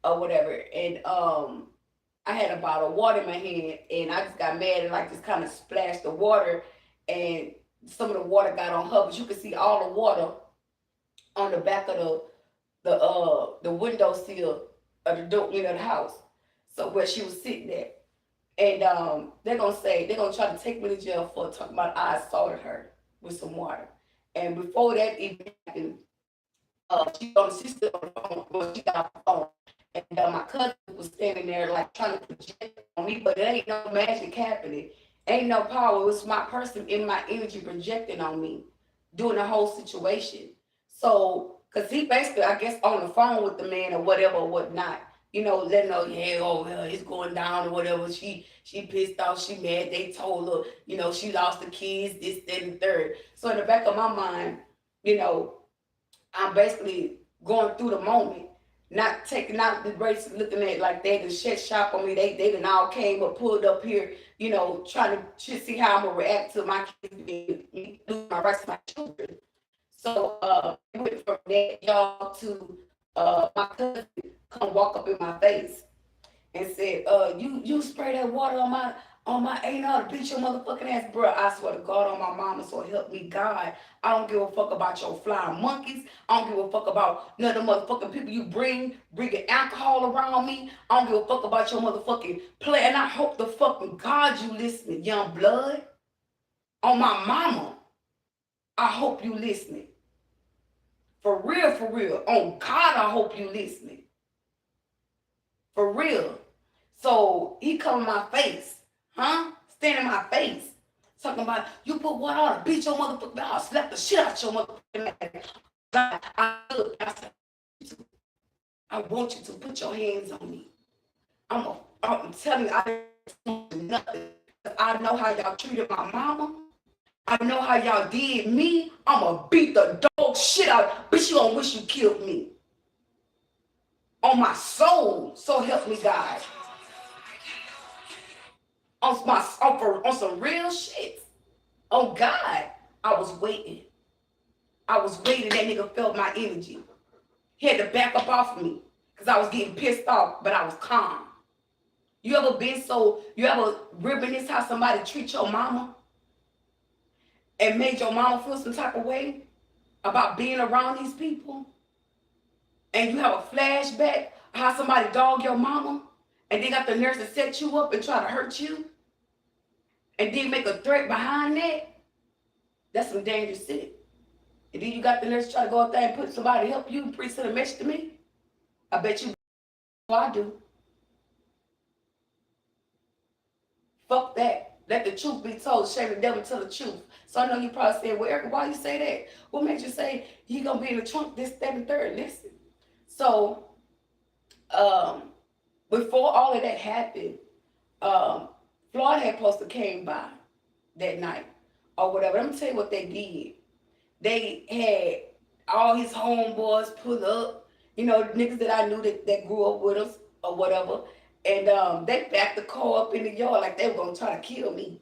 or whatever. And I had a bottle of water in my hand and I just got mad and like just kind of splashed the water and some of the water got on her, but you could see all the water on the back of the windowsill of the door, you know, the house. So where she was sitting at. And they're gonna try to take me to jail for talking about I assaulted her with some water. And before that even happened, she still on the phone, well, she got the phone. And my cousin was standing there like trying to project on me, but it ain't no magic happening. Ain't no power. It was my person in my energy projecting on me, doing the whole situation. So, cause he basically, I guess, on the phone with the man or whatever or whatnot, you know, letting know, yeah, oh, well, it's going down or whatever. She pissed off, she mad. They told her, you know, she lost the kids, this, that, and the third. So in the back of my mind, you know, I'm basically going through the moment, not taking out the race, looking at like they done shut shop on me. They done all came up, pulled up here, you know, trying to see how I'm gonna react to my kids being losing my rights to my children. So it went from that y'all to my cousin come walk up in my face and said, you spray that water on my ain't ought to beat your motherfucking ass, bro. I swear to God on my mama, so help me God. I don't give a fuck about your flying monkeys. I don't give a fuck about none of the motherfucking people you bringing alcohol around me. I don't give a fuck about your motherfucking play. And I hope the fucking God you listening, young blood. On my mama, I hope you listening. For real, for real. On God, I hope you listening. For real. So he come in my face, huh? Stand in my face. Talking about, you put what on, beat your motherfucking, I'll slap the shit out your motherfucking ass. I said, I want you to put your hands on me. I'm telling you, I don't do nothing. I know how y'all treated my mama. I know how y'all did me. I'ma beat the dog shit out. Bitch, you gonna wish you killed me. On my soul, so help me God. On some real shit. On God, I was waiting. I was waiting. That nigga felt my energy. He had to back up off of me because I was getting pissed off, but I was calm. You ever reminisce how somebody treat your mama and made your mama feel some type of way about being around these people? And you have a flashback how somebody dogged your mama and they got the nerve to set you up and try to hurt you and then make a threat behind that? That's some dangerous shit. And then you got the nurse try to go up there and put somebody to help you and send a message to me. I bet you I do. Fuck that. Let the truth be told. Shame the devil tell the truth. So I know you probably saying, well, Erica, why you say that? What made you say he gonna be in the trunk this, that, and third? Listen. So before all of that happened, Floyd had supposed to came by that night or whatever. Let me tell you what they did. They had all his homeboys pull up, you know, niggas that I knew that grew up with us or whatever. And they backed the car up in the yard like they were gonna try to kill me.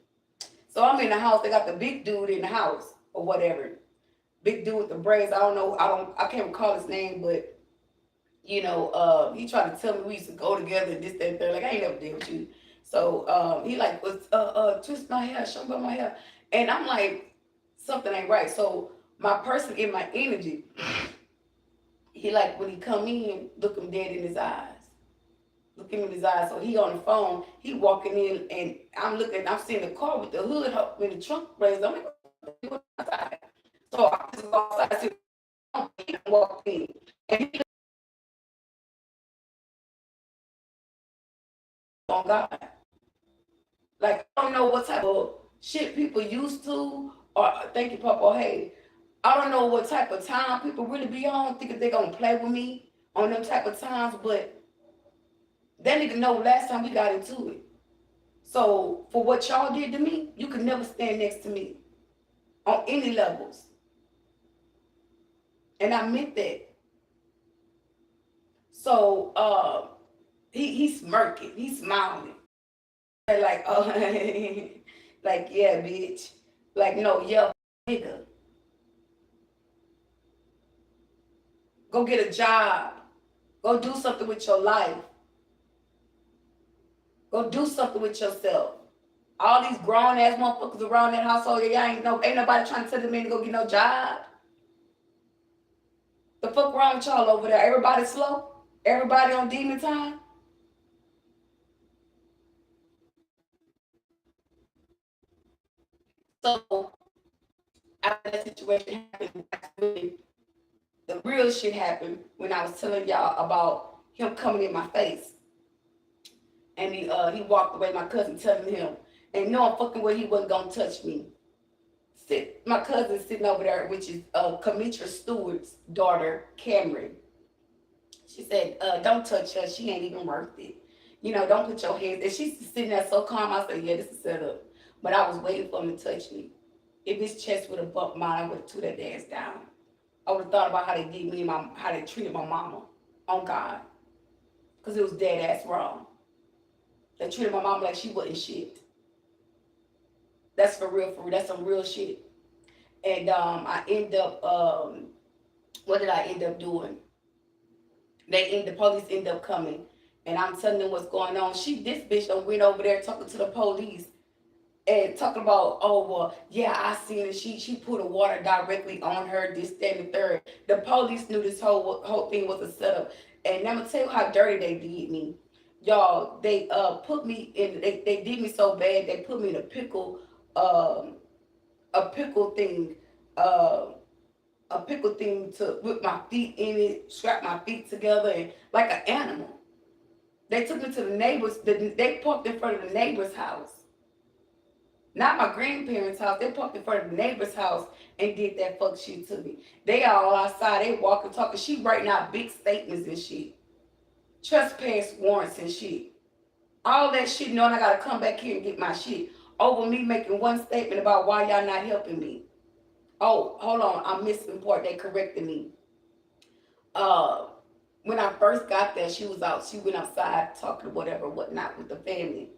So I'm in the house, they got the big dude in the house or whatever. Big dude with the braids. I can't recall his name, but you know, he tried to tell me we used to go together and this, that, and third. Like, I ain't never did with you. So he like was twist my hair, show me my hair. And I'm like, something ain't right. So my person in my energy, he like when he come in, look him dead in his eyes. Look him in his eyes. So he on the phone, he walking in and I'm seeing the car with the hood up in the trunk raised. I'm like, what outside? So I just go outside and walk in. And he on God. Like, I don't know what type of shit people used to, or thank you, Papa. Hey, I don't know what type of time people really be on, thinking they're gonna play with me on them type of times, but they need to know last time we got into it. So for what y'all did to me, you could never stand next to me on any levels. And I meant that. So he's smirking, he's smiling. Like, oh, like, yeah, bitch. Like, no, yeah, nigga. Go get a job. Go do something with your life. Go do something with yourself. All these grown ass motherfuckers around that household, yeah, ain't nobody trying to tell them to go get no job. The fuck wrong with y'all over there? Everybody slow? Everybody on demon time? So after that situation happened, the real shit happened when I was telling y'all about him coming in my face. And he walked away, my cousin telling him, and knowing fucking well he wasn't gonna touch me. My cousin sitting over there, which is Kamitra Stewart's daughter, Cameron. She said, don't touch her, she ain't even worth it. You know, don't put your hands. And she's sitting there so calm, I said, yeah, this is set up. But I was waiting for him to touch me. If his chest would have bumped mine, I would have threw that ass down. I would have thought about how they did me, how they treated my mama on God. Because it was dead ass wrong. They treated my mama like she wasn't shit. That's for real, that's some real shit. And I end up, what did I end up doing? The police end up coming. And I'm telling them what's going on. This bitch done went over there talking to the police and talking about, oh, well, yeah, I seen it. She put the water directly on her, this, that, and the third. The police knew this whole thing was a setup. And I'm going to tell you how dirty they did me. Y'all, they put me in, they did me so bad, they put me in a pickle thing, to with my feet in it, strap my feet together, and like an animal. They took me to the neighbors. They parked in front of the neighbor's house, not my grandparents' house. They parked in front of the neighbor's house and did that fuck shit to me. They all outside. They walking, talking. She writing out big statements and shit, trespass warrants and shit, all that shit. Knowing I gotta come back here and get my shit over me making one statement about why y'all not helping me. Oh, hold on, I'm missing part. They corrected me. When I first got there, she went outside talking whatnot with the family.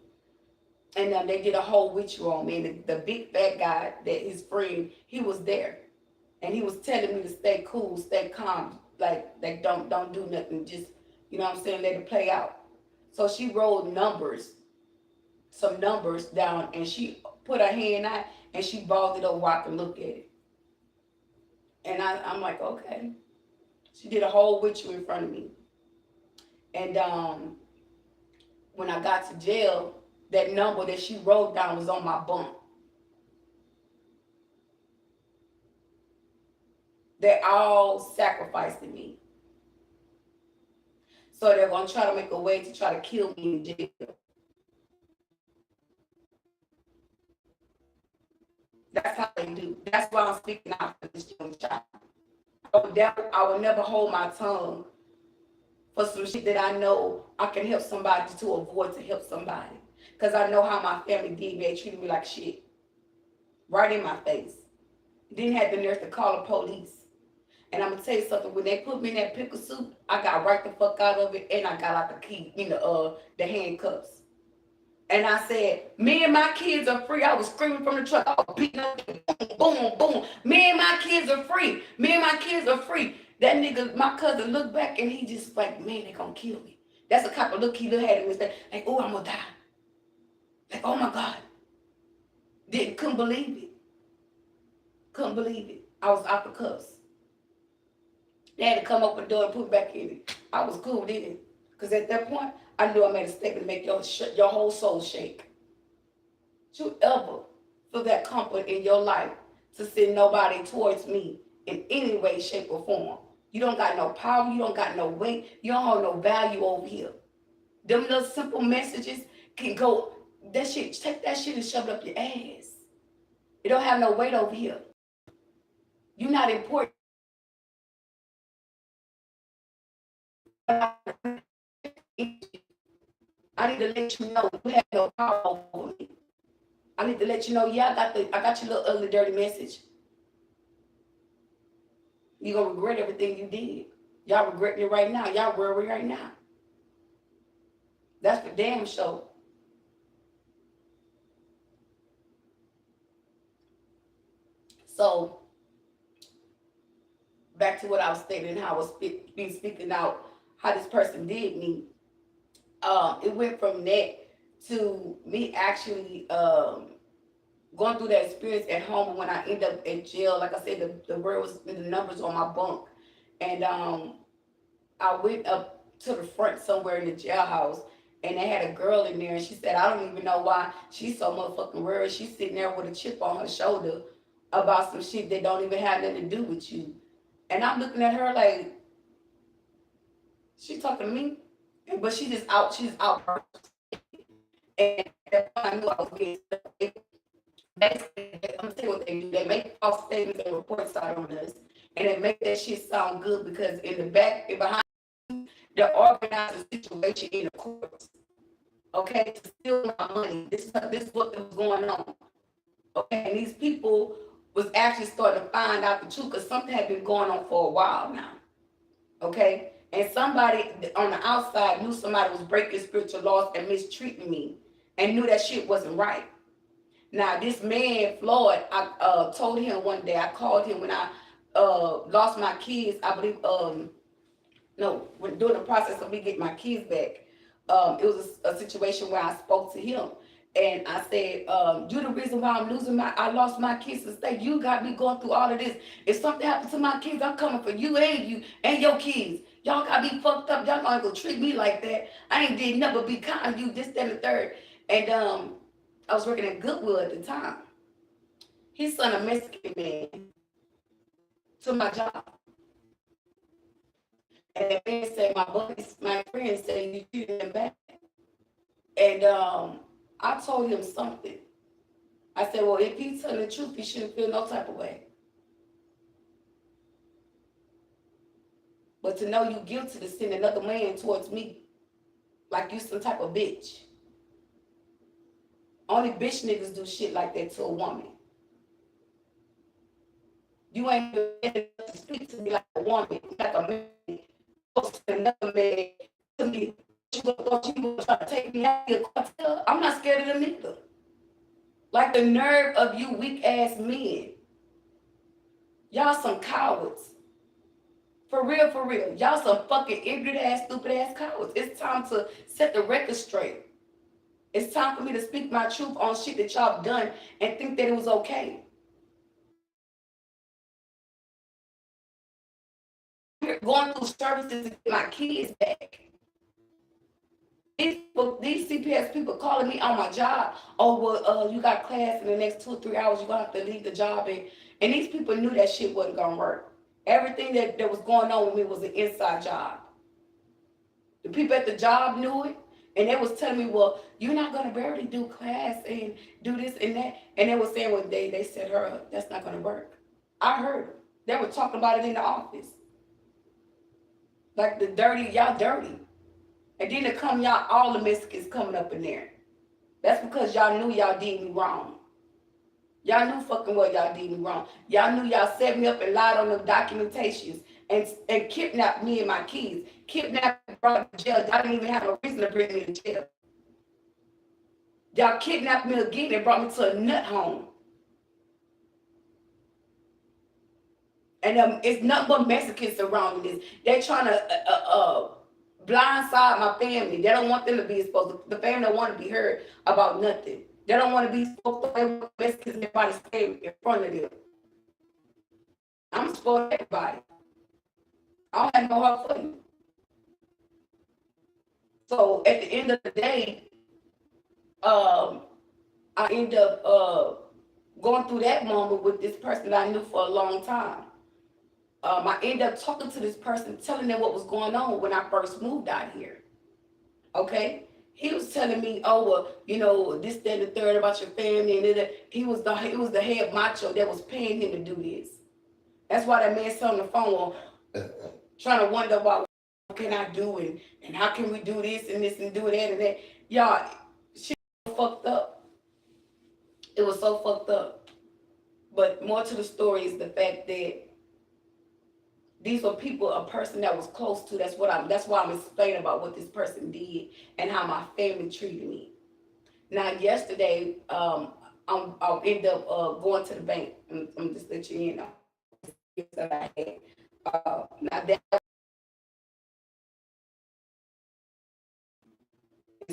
And they did a whole ritual on me. And the big fat guy, that his friend, he was there. And he was telling me to stay cool, stay calm, like don't do nothing, just, you know what I'm saying, let it play out. So she rolled some numbers down, and she put her hand out and she balled it over where I could look at it. And I'm like, okay. She did a whole ritual in front of me. And when I got to jail, that number that she wrote down was on my bunk. They all sacrificed me. So they're going to try to make a way to try to kill me in jail. That's how they do. That's why I'm speaking out for this young child. I will never hold my tongue for some shit that I know I can help somebody to avoid to help somebody. Because I know how my family did me. They treated me like shit. Right in my face. Didn't have the nerve to call the police. And I'm going to tell you something. When they put me in that pickle suit, I got right the fuck out of it, and I got out the key, the handcuffs. And I said, me and my kids are free. I was screaming from the truck. I was beating up, boom, boom, boom. Me and my kids are free. Me and my kids are free. That nigga, my cousin, looked back, and he just like, man, they gonna kill me. That's the type of look he had him and said, like, oh, I'm gonna die. Like, oh my God. Couldn't believe it. Couldn't believe it. I was out the cuffs. They had to come open the door and put back in it. I was cool with it. Because at that point, I knew I made a statement to make your whole soul shake. Don't you ever feel that comfort in your life to send nobody towards me in any way, shape, or form. You don't got no power. You don't got no weight. You don't hold no value over here. Them little simple messages, can go, that shit, take that shit and shove it up your ass. It don't have no weight over here. You're not important. I need to let you know you have no power over me. I need to let you know, yeah, I got your little ugly, dirty message. You're gonna regret everything you did. Y'all regretting it right now. Y'all worry right now. That's for damn sure. So back to what I was stating, how I was speaking out how this person did me. It went from that to me actually going through that experience at home. And when I ended up in jail, like I said, the word was the numbers on my bunk, and I went up to the front somewhere in the jailhouse, and they had a girl in there, and she said, I don't even know why she's so motherfucking worried. She's sitting there with a chip on her shoulder about some shit that don't even have nothing to do with you. And I'm looking at her like, she talking to me, but she's out. And I knew I was getting basically, I'm saying what they do. They make false statements and reports out on us, and they make that shit sound good because in the back and behind, they're organizing a situation in the courts, okay, to steal my money. This is what was going on, okay. And these people was actually starting to find out the truth because something had been going on for a while now, okay. And somebody on the outside knew somebody was breaking spiritual laws and mistreating me, and knew that shit wasn't right. Now, this man, Floyd, I told him one day, I called him when I lost my kids, I believe, no, when during the process of me getting my kids back, it was a situation where I spoke to him. And I said, you're the reason why I lost my kids to stay. You got me going through all of this. If something happened to my kids, I'm coming for you and your kids. Y'all got me fucked up. Y'all gonna go treat me like that. I ain't did nothing but be kind to you, this, that, and the third. And I was working at Goodwill at the time. He sent a Mexican man to my job. And the man said, my friend said, you treated him bad. And I told him something. I said, well, if he's telling the truth, he shouldn't feel no type of way. But to know you guilty to send another man towards me like you some type of bitch. Only bitch niggas do shit like that to a woman. You ain't been to speak to me like a woman, like a man. Another man to me. You gonna try to take me out of your cartel? I'm not scared of them either. Like the nerve of you weak ass men. Y'all some cowards. For real, for real. Y'all some fucking ignorant ass, stupid ass cowards. It's time to set the record straight. It's time for me to speak my truth on shit that y'all done and think that it was okay. Going through services to get my kids back. These CPS people calling me on my job. Oh, well, you got class in the next 2 or 3 hours. You're going to have to leave the job. And these people knew that shit wasn't going to work. Everything that was going on with me was an inside job. The people at the job knew it. And they was telling me, well, you're not going to barely do class and do this and that. And they were saying, well, they set her up. That's not going to work. I heard them. They were talking about it in the office. Like the dirty, y'all dirty. And then to come y'all, all the Mexicans coming up in there. That's because y'all knew y'all did me wrong. Y'all knew fucking well y'all did me wrong. Y'all knew y'all set me up and lied on them documentations and kidnapped me and my kids. Kidnapped and brought me to jail. Y'all didn't even have a reason to bring me to jail. Y'all kidnapped me again and brought me to a nut home. And it's nothing but Mexicans surrounding this. They're trying to blindside my family. They don't want them to be exposed. The family don't want to be heard about nothing. They don't want to be exposed to Mexicans and everybody stay in front of them. I'm supposed to everybody. I don't have no heart for you. So at the end of the day, I end up going through that moment with this person that I knew for a long time. I ended up talking to this person, telling them what was going on when I first moved out here. Okay? He was telling me, oh, well, you know, this, that, and the third about your family, and that. He was the head macho that was paying him to do this. That's why that man sat on the phone trying to wonder about what can I do, and how can we do this and do that and that. Y'all, shit was fucked up. It was so fucked up. But more to the story is the fact that these were people, a person that was close to. That's why I'm explaining about what this person did and how my family treated me. Now, yesterday, I'll end up going to the bank. I'm just let you know that I had. Now that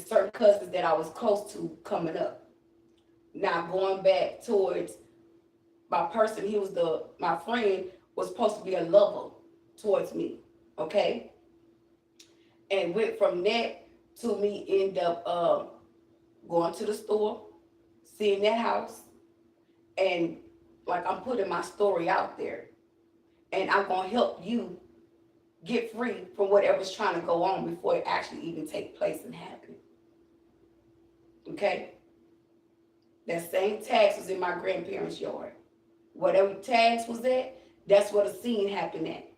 certain cousins that I was close to coming up. Now going back towards my person, my friend was supposed to be a lover towards me, okay? And went from that to me end up going to the store, seeing that house, and like I'm putting my story out there, and I'm gonna help you get free from whatever's trying to go on before it actually even take place and happen. Okay? That same tax was in my grandparents' yard. Whatever tax was at, that's where the scene happened at.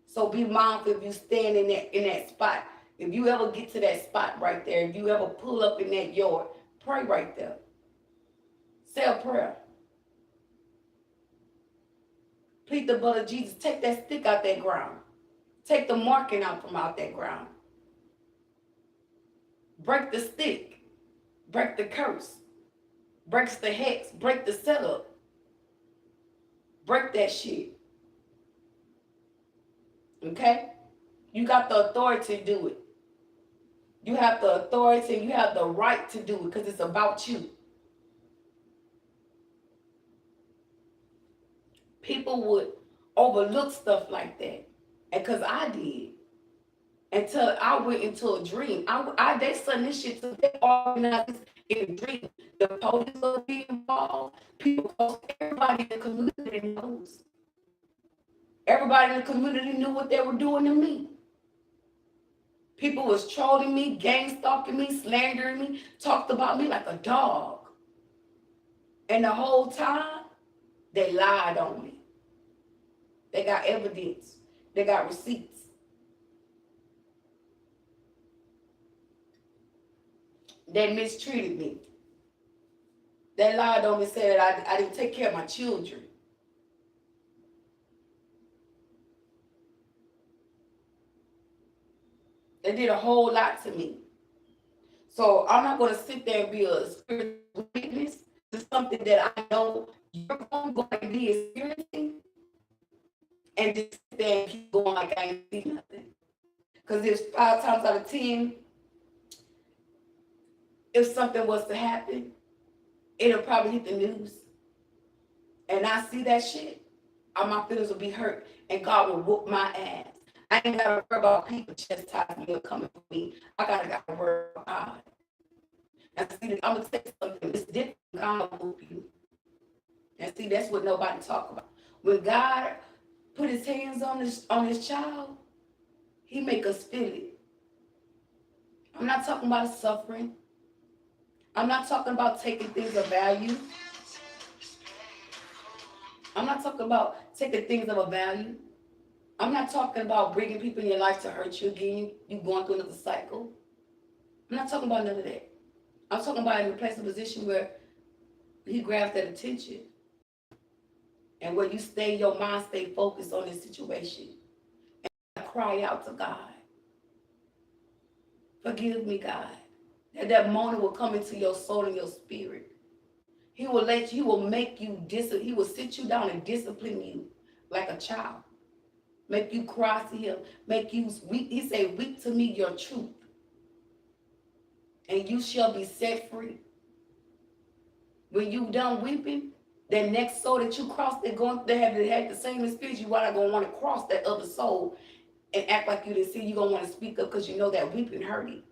So be mindful if you stand in that spot. If you ever get to that spot right there, if you ever pull up in that yard, pray right there. Say a prayer. Plead the blood of Jesus. Take that stick out that ground. Take the marking out from out that ground. Break the stick. Break the curse. Breaks the hex. Break the setup. Break that shit. Okay? You got the authority to do it. You have the authority, you have the right to do it because it's about you. People would overlook stuff like that. And because I did. Until I went into a dream. They sent this shit to they organized this in a dream. The police will be involved. People, everybody in the community knows. Everybody in the community knew what they were doing to me. People was trolling me, gang stalking me, slandering me, talked about me like a dog. And the whole time, they lied on me. They got evidence. They got receipts. They mistreated me. They lied on me, said that I didn't take care of my children. They did a whole lot to me. So I'm not going to sit there and be a spiritual witness to something that I know you're going to be experiencing, and just sit there and keep going like I ain't see nothing. Because if 5 times out of 10, if something was to happen, it'll probably hit the news. And I see that shit, my feelings will be hurt, and God will whoop my ass. I ain't got to worry about people chastising me or coming for me. I got to worry about God. And see, I'm going to say something. It's different. God will whoop you. And see, that's what nobody talk about. When God put his hands on his child, he make us feel it. I'm not talking about suffering. I'm not talking about taking things of value. I'm not talking about taking things of a value. I'm not talking about bringing people in your life to hurt you again, you going through another cycle. I'm not talking about none of that. I'm talking about in a place of position where he grabs that attention. And where your mind stay focused on this situation. And cry out to God. Forgive me, God. That moment will come into your soul and your spirit. He will make you, he will sit you down and discipline you like a child. Make you cry to him. Make you weep. He said, weep to me your truth. And you shall be set free. When you done weeping, that next soul that you cross, they have the same experience. You are going to want to cross that other soul and act like you didn't see. You're going to want to speak up because you know that weeping hurt you.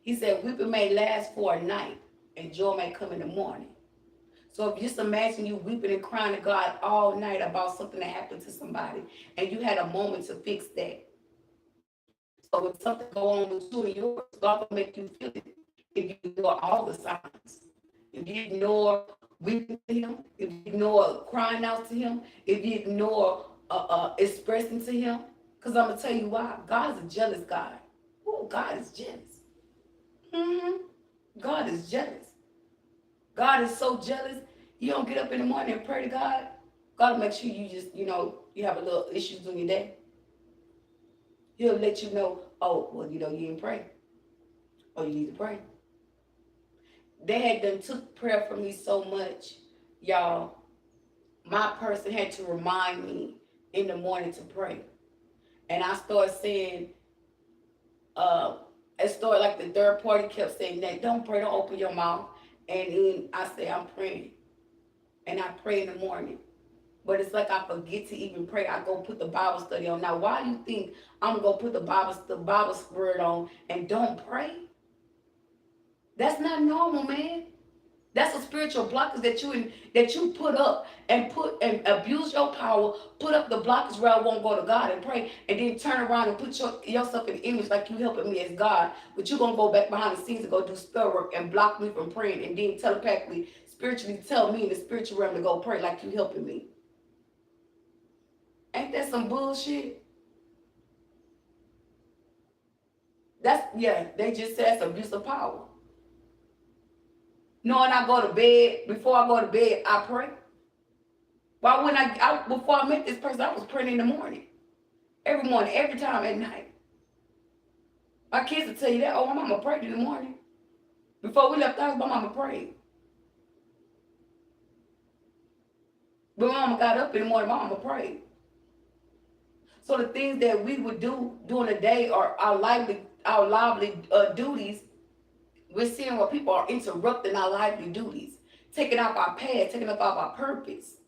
He said, weeping may last for a night and joy may come in the morning. So if just imagine you weeping and crying to God all night about something that happened to somebody and you had a moment to fix that. So if something go on with you and yours, God will make you feel it if you ignore all the signs. If you ignore weeping to him, if you ignore crying out to him, if you ignore expressing to him, because I'm going to tell you why. God is a jealous God. Oh, God is jealous. God is jealous. God is so jealous. You don't get up in the morning and pray to God. God will make sure you just, you have a little issues on your day. He'll let you know, oh, well, you didn't pray. Oh, you need to pray. They had done took prayer from me so much, y'all. My person had to remind me in the morning to pray. And I started saying, it started like the third party kept saying that, don't pray, don't open your mouth. And then I say, I'm praying. And I pray in the morning. But it's like I forget to even pray. I go put the Bible study on. Now, why do you think I'm going to put the Bible word on and don't pray? That's not normal, man. That's a spiritual blockage that you put up and abuse your power, put up the blockage where I won't go to God and pray, and then turn around and put yourself in the image like you helping me as God, but you're gonna go back behind the scenes and go do spell work and block me from praying, and then telepathically, spiritually tell me in the spiritual realm to go pray like you helping me. Ain't that some bullshit? They just said that's abuse of power. Knowing I go to bed, before I go to bed, I pray. Why wouldn't before I met this person, I was praying in the morning. Every morning, every time at night. My kids will tell you that, oh, my mama prayed in the morning. Before we left the house, my mama prayed. But my mama got up in the morning, my mama prayed. So the things that we would do during the day or our lively duties, we're seeing where people are interrupting our lively duties, taking off our path, taking off our purpose.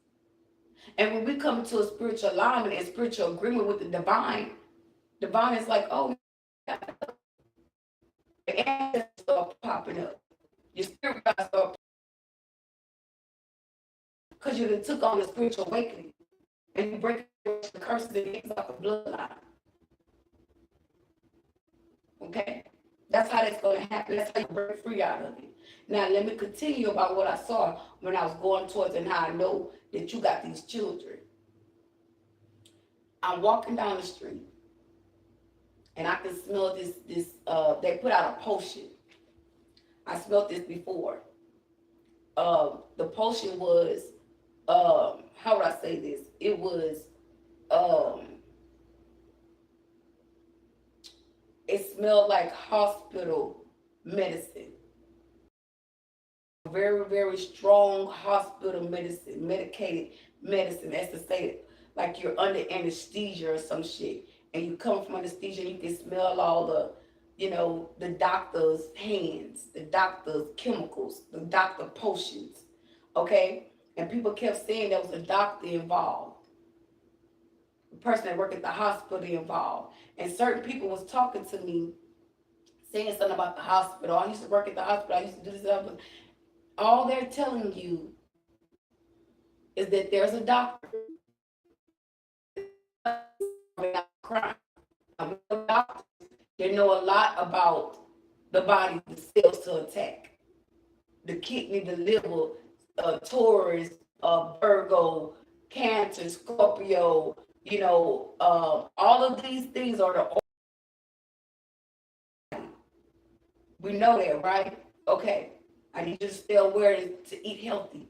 And when we come into a spiritual alignment and spiritual agreement with the divine is like, oh, the answers start popping up. Your spirit guys start, because you took on the spiritual awakening and you break the curses and things off the bloodline. Okay? That's how that's going to happen. That's how you break free out of it. Now, let me continue about what I saw when I was going towards and how I know that you got these children. I'm walking down the street and I can smell this, they put out a potion. I smelled this before. The potion was, how would I say this? It was, it smelled like hospital medicine. Very, very strong hospital medicine, medicated medicine. That's to say, like you're under anesthesia or some shit. And you come from anesthesia and you can smell all the, the doctor's hands, the doctor's chemicals, the doctor potions. Okay? And people kept saying there was a doctor involved. The person that worked at the hospital involved. And certain people was talking to me, saying something about the hospital. I used to work at the hospital. I used to do this. All they're telling you is that there's a doctor. They know a lot about the body, the cells to attack. The kidney, the liver, Taurus, Virgo, Cancer, Scorpio, all of these things are the. We know that, right? Okay. I need you to stay aware to eat healthy.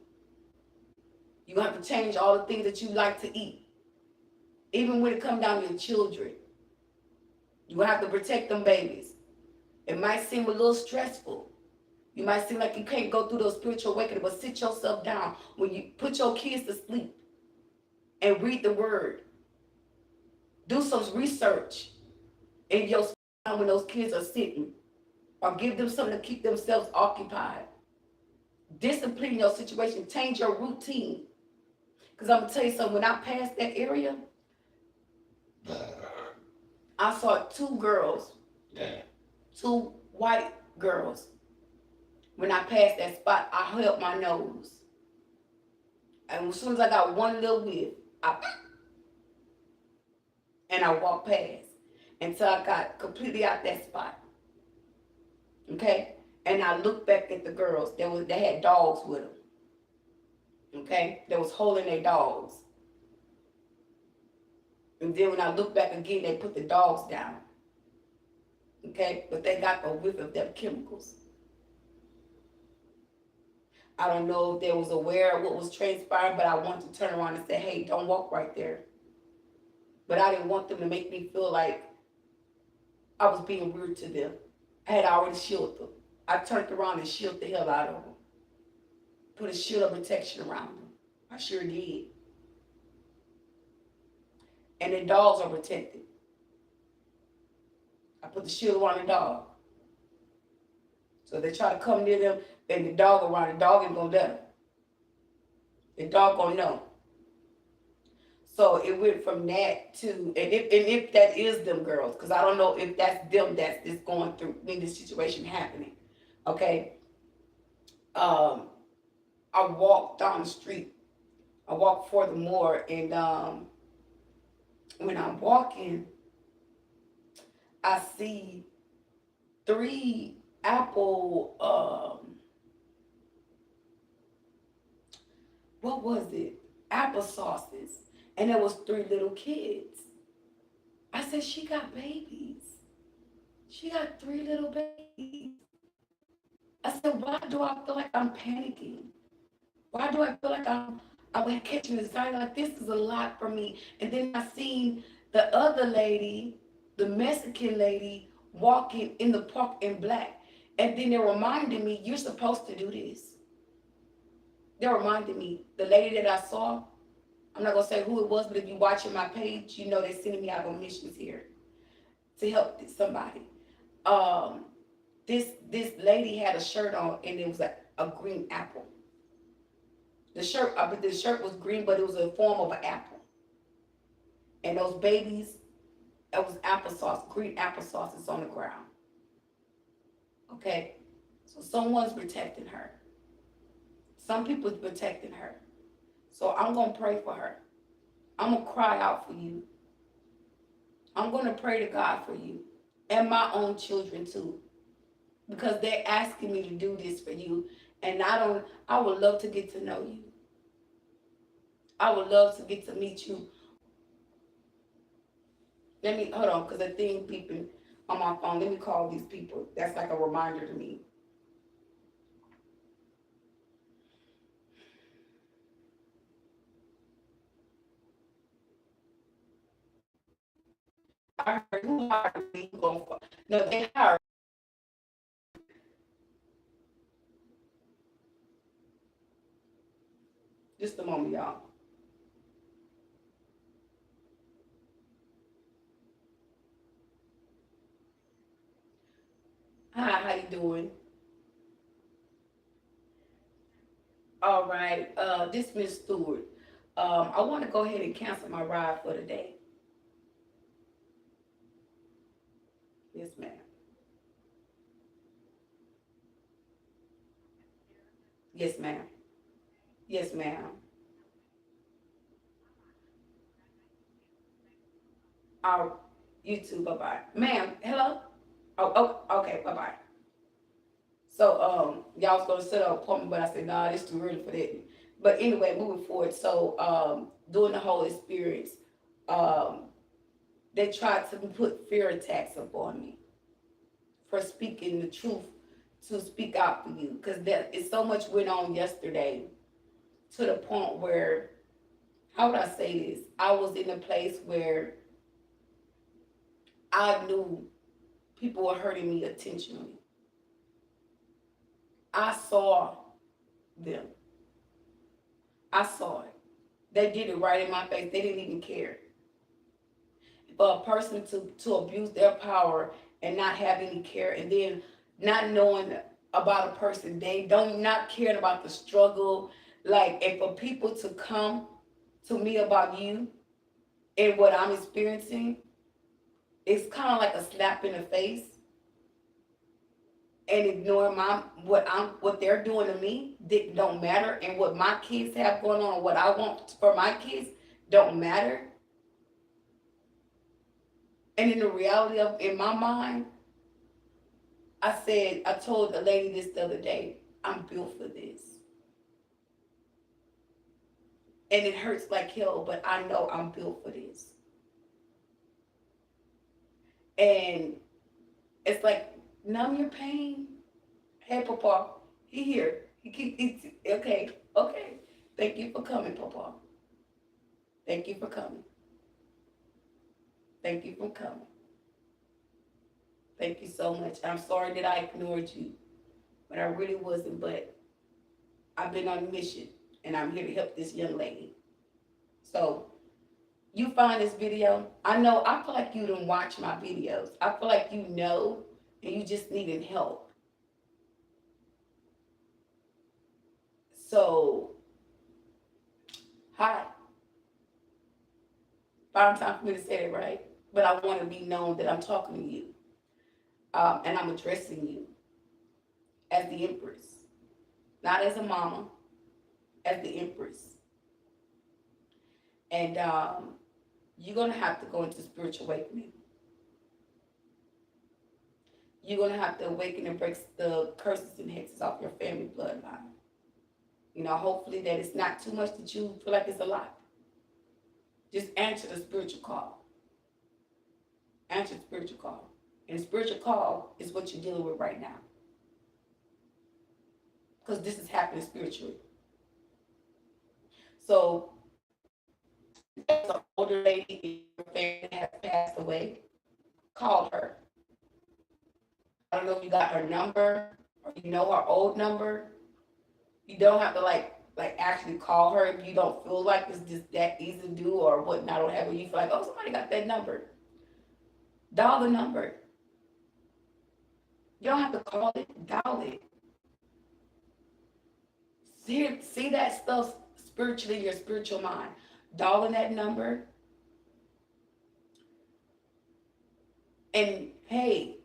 You have to change all the things that you like to eat. Even when it comes down to your children. You have to protect them babies. It might seem a little stressful. You might seem like you can't go through those spiritual awakening, but sit yourself down. When you put your kids to sleep and read the word. Do some research in your time when those kids are sitting. Or give them something to keep themselves occupied. Discipline your situation. Change your routine. Because I'm going to tell you something. When I passed that area, I saw two girls. Two white girls. When I passed that spot, I held my nose. And as soon as I got one little whiff, I walked past. until I got completely out that spot. Okay? And I looked back at the girls. They had dogs with them. Okay? They was holding their dogs. And then when I looked back again, they put the dogs down. Okay? But they got the whiff of them chemicals. I don't know if they was aware of what was transpiring, but I wanted to turn around and say, hey, don't walk right there. But I didn't want them to make me feel like I was being rude to them. I had already shielded them. I turned around and shielded the hell out of them. Put a shield of protection around them. I sure did. And the dogs are protected. I put the shield around the dog. So they try to come near them and the dog around, the dog ain't gonna let them. The dog gonna know. So it went from that to, and if that is them girls, because I don't know if that's them that's going through in this situation happening. Okay. I walked down the street. I walked furthermore, and when I'm walking, I see 3 apple, what was it? Applesauces. And there was 3 little kids. I said, she got babies. She got 3 little babies. I said, why do I feel like I'm panicking? Why do I feel like I'm catching anxiety? Like, this is a lot for me. And then I seen the other lady, the Mexican lady, walking in the park in black. And then they reminded me, you're supposed to do this. They reminded me, the lady that I saw, I'm not gonna say who it was, but if you watching my page, you know they're sending me out on missions here to help somebody. This lady had a shirt on and it was a green apple. The shirt was green, but it was a form of an apple. And those babies, it was applesauce, green applesauce is on the ground. Okay, so someone's protecting her. Some people's protecting her. So I'm gonna pray for her. I'm gonna cry out for you. I'm gonna pray to God for you and my own children too, because they're asking me to do this for you, and I would love to get to know you. I would love to get to meet you. Let me hold on, because the thing beeping on my phone. Let me call these people. That's like a reminder to me. I heard who hired me. No, they hired. Just a moment, y'all. Hi, how you doing? All right. This Miss Stewart. I want to go ahead and cancel my ride for today. Yes, ma'am. Yes, ma'am. Yes, ma'am. You too. Bye bye, ma'am. Hello. Oh, okay. Bye bye. So, y'all was gonna set up an appointment, but I said, nah, it's too early for that. But anyway, moving forward. So, during the whole experience, um, they tried to put fear attacks upon me for speaking the truth, to speak out for you, because there is so much went on yesterday to the point where, how would I say this? I was in a place where I knew people were hurting me intentionally. I saw them. I saw it. They did it right in my face. They didn't even care. For a person to abuse their power and not have any care, and then not knowing about a person, they don't not caring about the struggle, like, and for people to come to me about you and what I'm experiencing, it's kind of like a slap in the face, and ignoring what they're doing to me don't matter, and what my kids have going on, what I want for my kids don't matter. And in the reality of, in my mind, I told a lady this the other day, I'm built for this. And it hurts like hell, but I know I'm built for this. And it's like, numb your pain. Hey, Papa, he here. Okay, okay. Thank you for coming, Papa. Thank you for coming. Thank you for coming. Thank you so much. I'm sorry that I ignored you, but I really wasn't. But I've been on a mission, and I'm here to help this young lady. So you find this video. I feel like you didn't watch my videos. I feel like you know, and you just needed help. So, hi. Find time for me to say it right. But I want to be known that I'm talking to you. And I'm addressing you as the Empress. Not as a mama, as the Empress. And you're going to have to go into spiritual awakening. You're going to have to awaken and break the curses and hexes off your family bloodline. Hopefully that it's not too much that you feel like it's a lot. Just answer the spiritual call. Answer the spiritual call. And the spiritual call is what you're dealing with right now. Because this is happening spiritually. So, there's an older lady in your family that has passed away. Call her. I don't know if you got her number or you know her old number. You don't have to actually call her if you don't feel like it's just that easy to do or whatnot or whatever. You feel like, oh, somebody got that number. Dial the number. You don't have to call it, dial it. See that stuff spiritually in your spiritual mind. Dialing that number. And hey,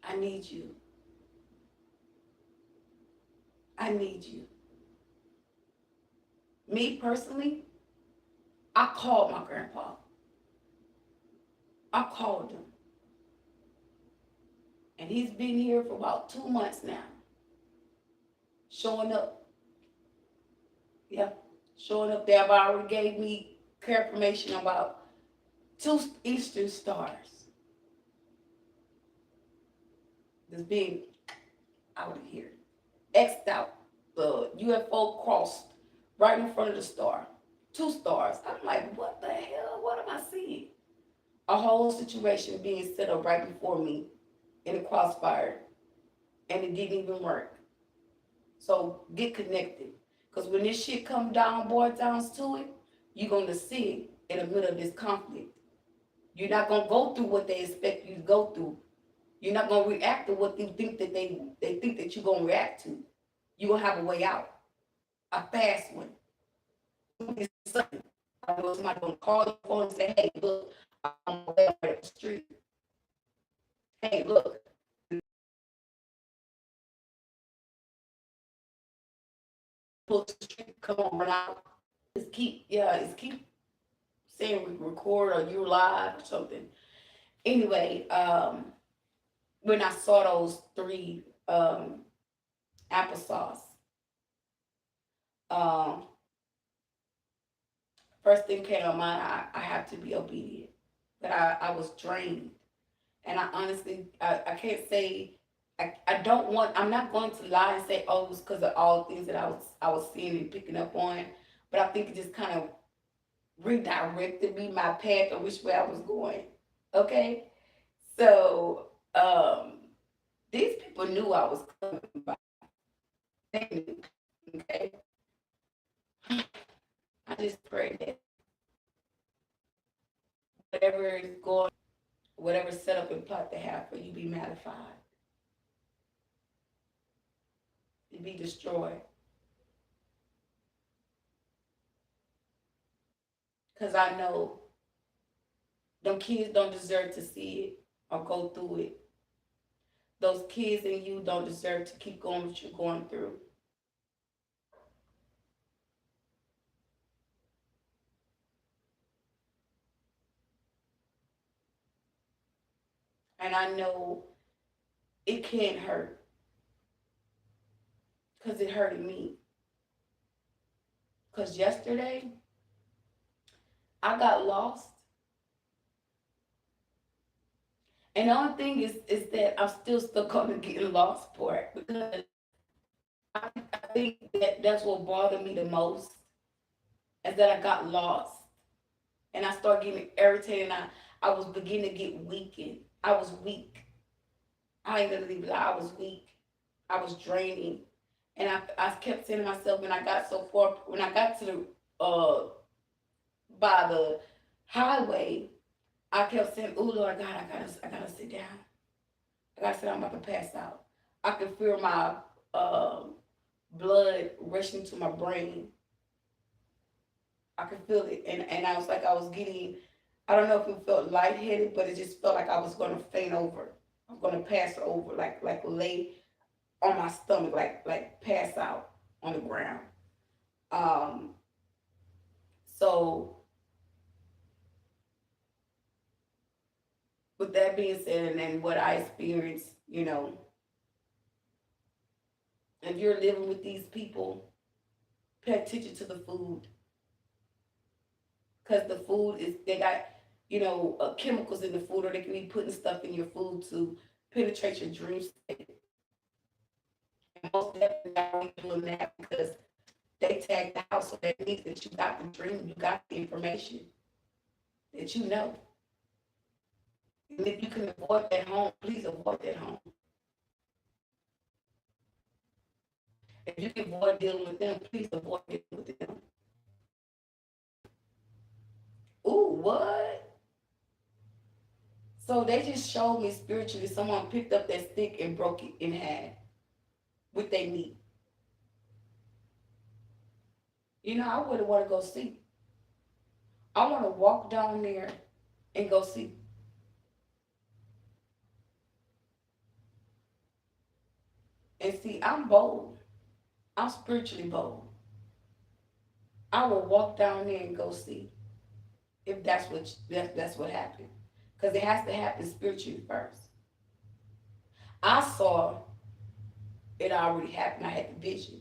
I need you. I need you. Me personally, I called my grandpa. I called him. And he's been here for about 2 months now. Showing up. Yeah. Showing up there. I've already gave me confirmation about 2 eastern stars. That's being out of here. X'd out. The UFO crossed right in front of the star. 2 stars. I'm like, what the hell? What am I seeing? A whole situation being set up right before me in a crossfire. And it didn't even work. So get connected. Because when this shit come down, boy, down to it, you're going to see it in the middle of this conflict. You're not going to go through what they expect you to go through. You're not going to react to what they think that they think that you're going to react to. You're going to have a way out. A fast one. It's sudden. I know somebody going to call the phone and say, hey, look, I'm away at the street. Hey, look. Pull to the street, come on, run out. It's keep saying record or you're live or something. Anyway, when I saw those 3 applesauce, um, first thing came to mind, I have to be obedient. But I was drained. And I honestly, I can't say, I don't want, I'm not going to lie and say, oh, it was because of all the things that I was seeing and picking up on. But I think it just kind of redirected me, my path or which way I was going. Okay? So, these people knew I was coming by. They knew. Okay? I just pray that whatever is going, whatever setup and plot they have for you be modified. To be destroyed. Because I know them kids don't deserve to see it or go through it. Those kids and you don't deserve to keep going what you're going through. And I know it can't hurt because it hurted me. Because yesterday, I got lost. And the only thing is that I'm still stuck on the getting lost part because I think that that's what bothered me the most is that I got lost and I started getting irritated. And I was beginning to get weakened. I was weak. I ain't gonna leave it. I was weak. I was draining, and I kept saying to myself when I got so far, when I got to the by the highway, I kept saying, "Oh Lord God, I gotta sit down. I gotta sit down. I'm about to pass out." I could feel my blood rushing to my brain. I could feel it, and I was like, I was getting. I don't know if it felt lightheaded, but it just felt like I was gonna faint over. I'm gonna pass over, like lay on my stomach, like pass out on the ground. Um, so with that being said, and then what I experienced, if you're living with these people, pay attention to the food because the food is they got chemicals in the food, or they can be putting stuff in your food to penetrate your dream state. And most definitely not only doing that because they tag the house, so that means that you got the dream, you got the information that you know. And if you can avoid that home, please avoid that home. If you can avoid dealing with them, please avoid dealing with them. Ooh, what? So they just showed me spiritually someone picked up that stick and broke it in half with their meat. I wouldn't want to go see. I want to walk down there and go see. And see, I'm bold. I'm spiritually bold. I will walk down there and go see if that's what happened. Because it has to happen spiritually first. I saw it already happened. I had the vision.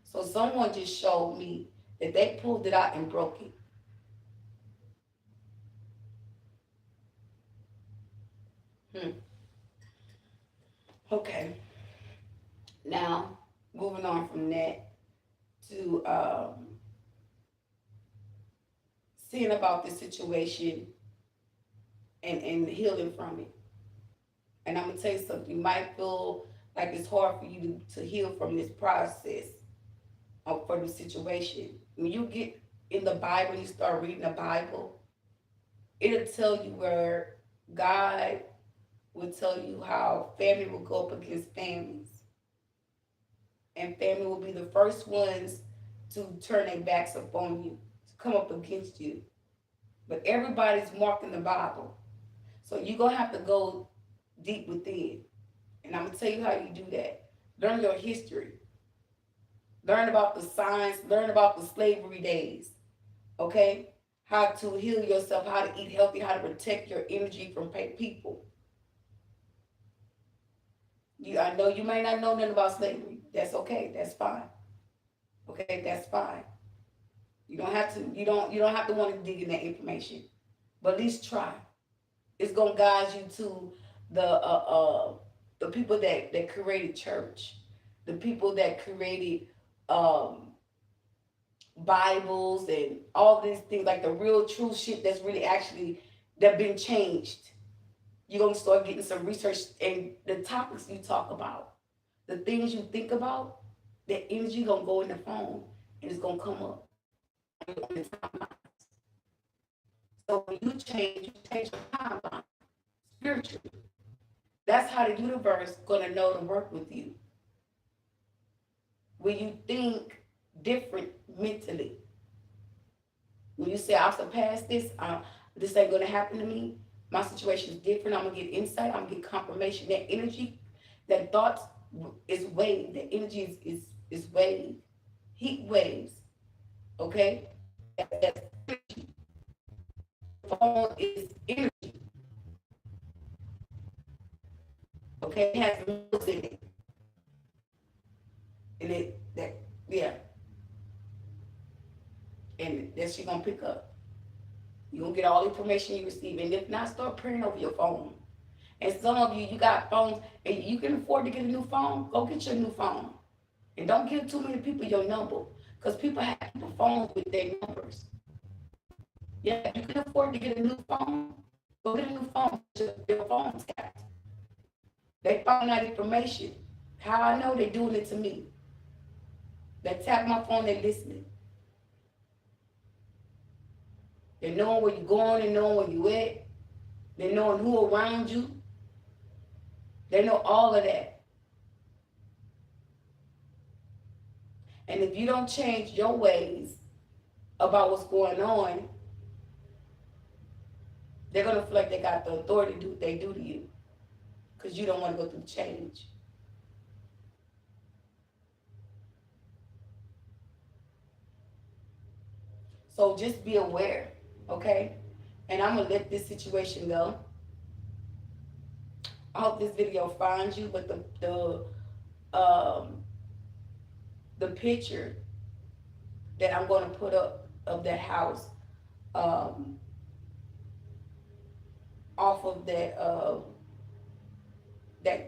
So someone just showed me that they pulled it out and broke it. Hmm. Okay. Now, moving on from that to seeing about this situation and healing from it. And I'm gonna tell you something. You might feel like it's hard for you to heal from this process or for the situation. When you get in the Bible, you start reading the Bible, it'll tell you where God will tell you how family will go up against families. And family will be the first ones to turn their backs upon you, to come up against you. But everybody's marking the Bible. So you're going to have to go deep within. And I'm going to tell you how you do that. Learn your history. Learn about the signs. Learn about the slavery days. Okay? How to heal yourself, how to eat healthy, how to protect your energy from people. I know you may not know nothing about slavery. That's okay. That's fine. Okay, that's fine. You don't have to. You don't have to want to dig in that information, but at least try. It's gonna guide you to the people that created church, the people that created um, Bibles and all these things, like the real true shit that's really actually that been changed. You're gonna start getting some research and the topics you talk about, the things you think about, the energy gonna go in the phone and it's gonna come up on the timeline. So when you change your timeline spiritually. That's how the universe gonna know to work with you. When you think different mentally, when you say I'll surpass this, this ain't gonna happen to me. My situation is different. I'm gonna get insight. I'm gonna get confirmation. That energy, that thoughts is wave. That energy is wave, heat waves. Okay, that's energy. Phone is energy. Okay, it has notes in it. And yeah. And that's you're gonna pick up. You're gonna get all the information you receive. And if not, start printing over your phone. And some of you, you got phones and you can afford to get a new phone, go get your new phone. And don't give too many people your number. Because people have phones with their numbers. Yeah, if you can afford to get a new phone, go get a new phone. Your phone's tapped. They found out information. How I know they're doing it to me. They tap my phone, they listening. They're knowing where you're going, they knowing where you at. They're knowing who around you. They know all of that. And if you don't change your ways about what's going on, they're gonna feel like they got the authority to do what they do to you. Because you don't want to go through change. So just be aware, okay? And I'm gonna let this situation go. I hope this video finds you, but the picture that I'm gonna put up of that house, um, off of that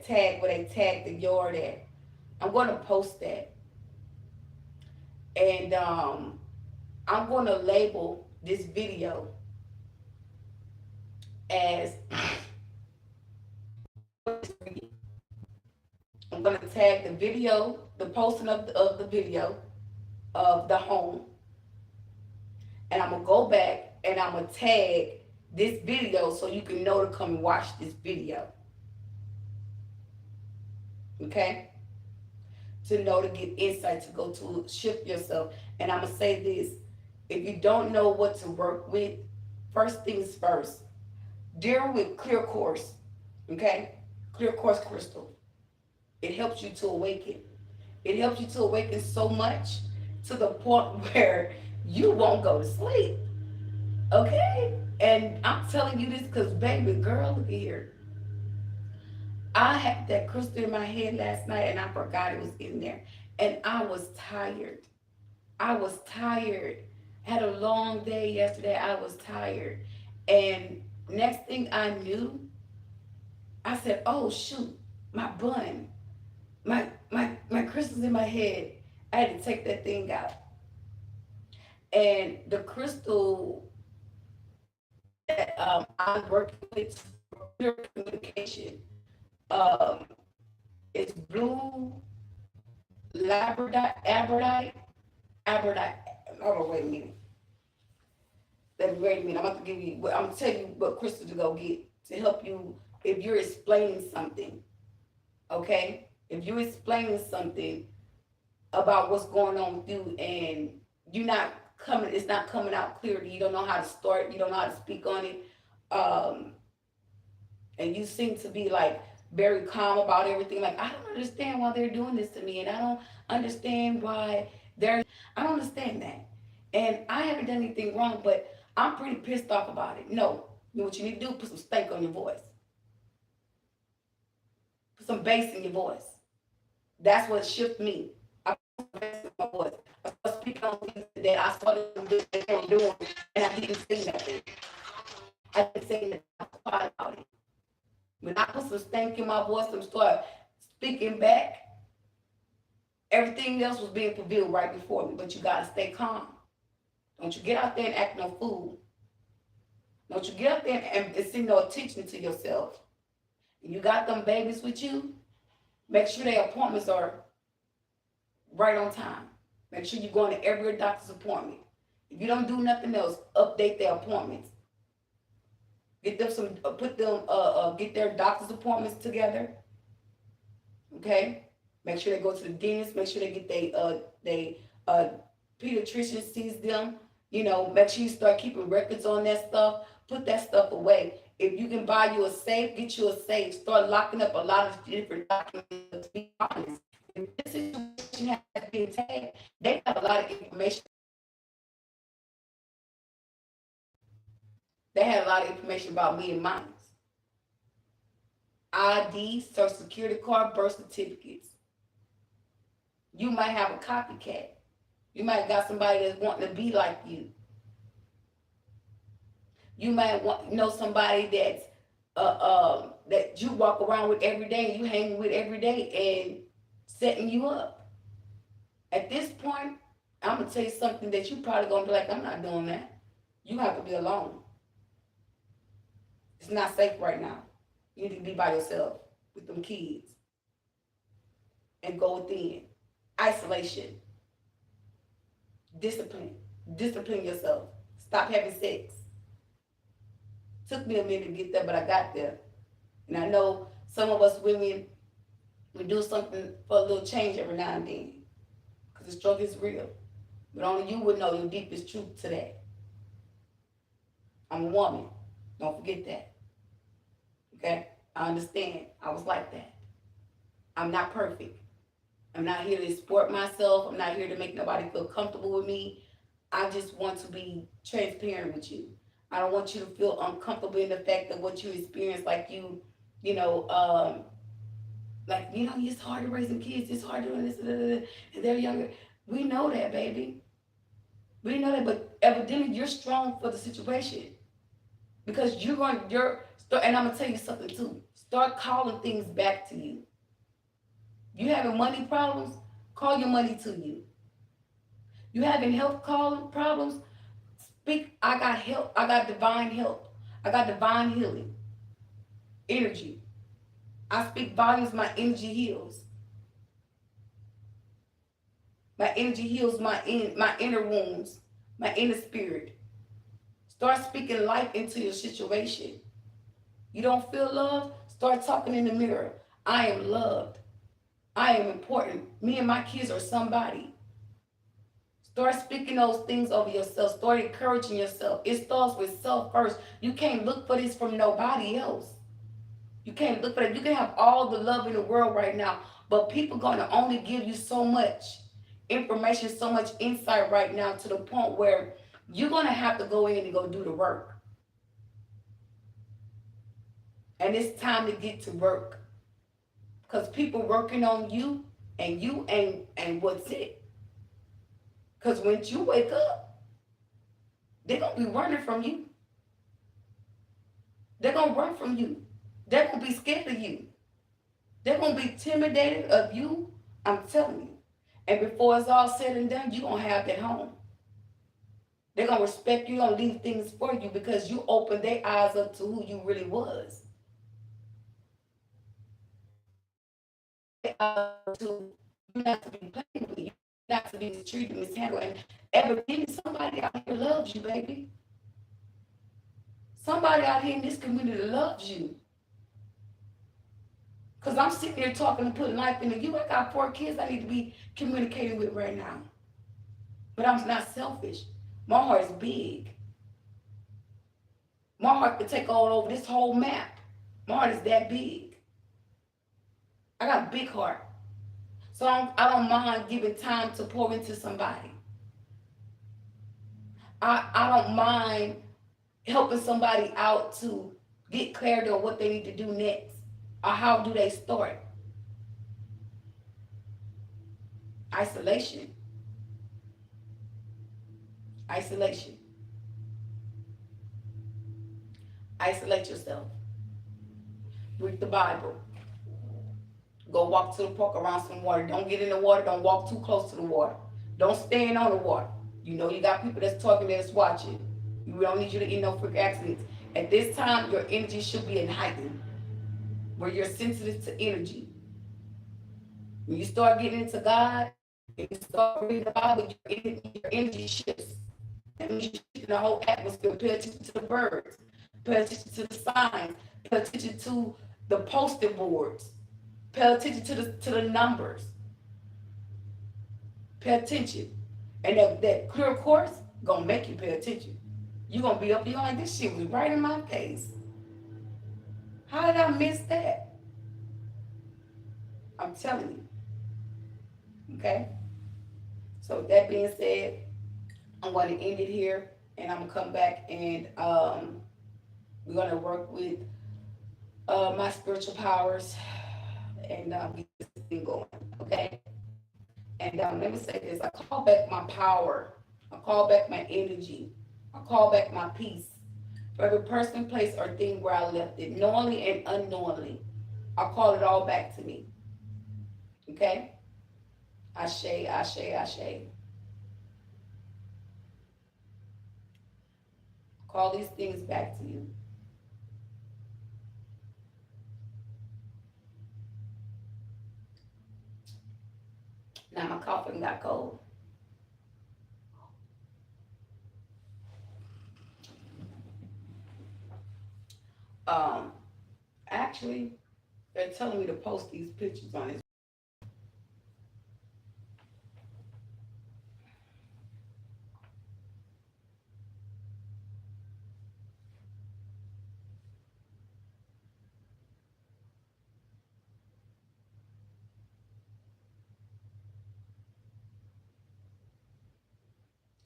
tag where they tagged the yard at, I'm gonna post that, and I'm gonna label this video as I'm gonna tag the video, the posting of the video of the home, and I'm gonna go back and I'm gonna tag this video so you can know to come and watch this video. Okay? To know to get insight, to go to shift yourself. And I'm gonna say this: if you don't know what to work with, first things first, deal with Clear Course. Okay? Clear Course crystal. It helps you to awaken. It helps you to awaken so much to the point where you won't go to sleep. Okay? And I'm telling you this because, baby girl, look here. I had that crystal in my head last night and I forgot it was in there. And I was tired. I was tired. Had a long day yesterday. I was tired. And next thing I knew, I said, oh shoot, my bun. My crystal's in my head. I had to take that thing out. And the crystal that I'm working with for communication, um, it's blue labradorite. Hold on, wait a minute. Wait a minute. I'm about to give you. I'm gonna tell you what crystal to go get to help you if you're explaining something. Okay, if you're explaining something about what's going on with you and you're not coming, it's not coming out clearly. You don't know how to start. You don't know how to speak on it. Um, and you seem to be like very calm about everything. Like, I don't understand why they're doing this to me, and I don't understand why I don't understand that. And I haven't done anything wrong, but I'm pretty pissed off about it. No, you know what you need to do? Put some stank on your voice. Put some bass in your voice. That's what shifted me. I put some bass in my voice. I started speaking on things that I started doing, and I didn't say nothing. I didn't say nothing. I was quiet about it. When I put some stank in my voice and start speaking back, everything else was being revealed right before me. But you gotta stay calm. Don't you get out there and act no fool. Don't you get out there and send no attention to yourself. And you got them babies with you, make sure their appointments are right on time. Make sure you're going to every doctor's appointment. If you don't do nothing else, update their appointments. Get them get their doctor's appointments together. Okay? Make sure they go to the dentist. Make sure they get they pediatrician sees them. You know, make sure you start keeping records on that stuff. Put that stuff away. If you can buy you a safe, get you a safe. Start locking up a lot of different documents. To be honest, if this situation has been tagged, they have a lot of information. They had a lot of information about me and mine. ID, social security card, birth certificates. You might have a copycat. You might got somebody that's wanting to be like you. You might know somebody that's that you walk around with every day, you hang with every day, and setting you up. At this point, I'm gonna tell you something that you probably gonna be like, I'm not doing that. You have to be alone. It's not safe right now. You need to be by yourself with them kids and go within. Isolation. Discipline. Discipline yourself. Stop having sex. Took me a minute to get there, but I got there. And I know some of us women, we do something for a little change every now and then. Because the struggle is real. But only you would know your deepest truth to that. I'm a woman. Don't forget that. Okay? I understand. I was like that. I'm not perfect. I'm not here to support myself. I'm not here to make nobody feel comfortable with me. I just want to be transparent with you. I don't want you to feel uncomfortable in the fact that what you experience, like it's hard to raising kids, it's hard doing this, and they're younger. We know that, baby. We know that, but evidently you're strong for the situation. Because and I'm gonna tell you something too. Start calling things back to you. You having money problems? Call your money to you. You having health problems? Speak, I got help. I got divine help. I got divine healing. Energy. I speak volumes, my energy heals. My energy heals my inner wounds, my inner spirit. Start speaking life into your situation. You don't feel love? Start talking in the mirror. I am loved. I am important. Me and my kids are somebody. Start speaking those things over yourself. Start encouraging yourself. It starts with self first. You can't look for this from nobody else. You can't look for it. You can have all the love in the world right now, but people going to only give you so much information, so much insight right now, to the point where you're going to have to go in and go do the work. And it's time to get to work. Because people working on you, and you ain't what's it. Because when you wake up, they're going to be running from you. They're going to run from you. They're going to be scared of you. They're going to be intimidated of you. I'm telling you. And before it's all said and done, you're going to have that home. They're going to respect you. They're going to leave things for you because you opened their eyes up to who you really was. You're not to be playing with you. Not to be mistreated, mishandled. And evidently somebody out here loves you, baby. Somebody out here in this community loves you. Because I'm sitting here talking and putting life into you. I got 4 kids I need to be communicating with right now. But I'm not selfish. My heart is big. My heart could take all over this whole map. My heart is that big. I got a big heart. So I don't mind giving time to pour into somebody. I don't mind helping somebody out to get clarity on what they need to do next, or how do they start. Isolation. Isolation. Isolate yourself. Read the Bible. Go walk to the park around some water. Don't get in the water. Don't walk too close to the water. Don't stand on the water. You know you got people that's talking, that's watching. We don't need you to get no freak accidents. At this time, your energy should be heightened, where you're sensitive to energy. When you start getting into God, and you start reading the Bible, your energy shifts. That means you're shifting the whole atmosphere. Pay attention to the birds. Pay attention to the signs. Pay attention to the post-it boards. Pay attention to the numbers. Pay attention. And that clear course gonna make you pay attention. You're gonna be up there like, this shit was right in my face. How did I miss that? I'm telling you. Okay? So with that being said, I'm going to end it here, and I'm gonna come back, and we're gonna work with my spiritual powers, and get this thing going. Okay. And let me say this: I call back my power. I call back my energy. I call back my peace for every person, place, or thing where I left it, knowingly and unknowingly. I call it all back to me. Okay? Ashe, ashe, ashe. Call these things back to you. Now my coffin got cold. Um, actually, they're telling me to post these pictures on this.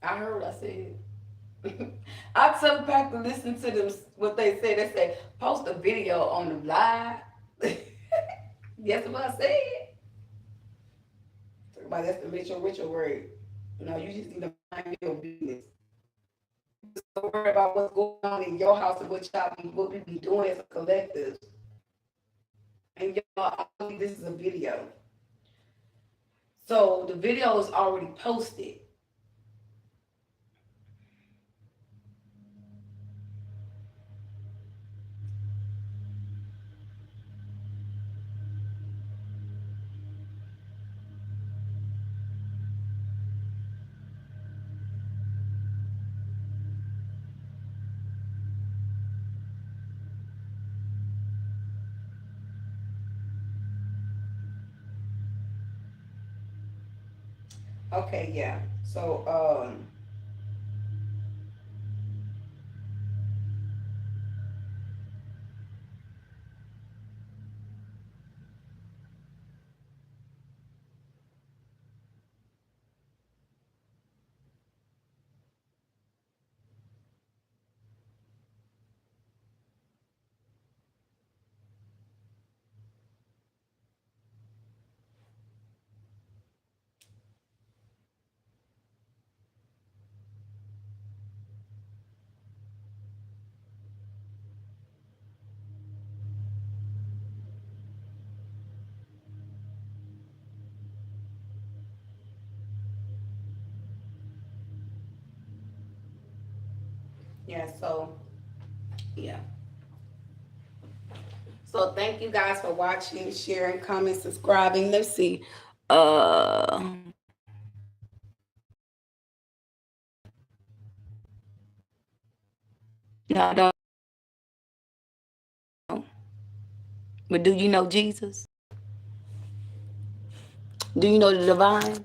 I heard. I said. I tell back to listen to them what they say. They say post a video on the live. That's what I said. Talk about that's the Rachel word. You know, you just need to mind your business. Don't worry about what's going on in your house and what we be doing as a collective. And y'all, I believe this is a video. So the video is already posted. Okay, yeah. So yeah, so yeah. So thank you guys for watching, sharing, commenting, subscribing. Let's see. Uh y'all don't know. But do you know Jesus? Do you know the divine?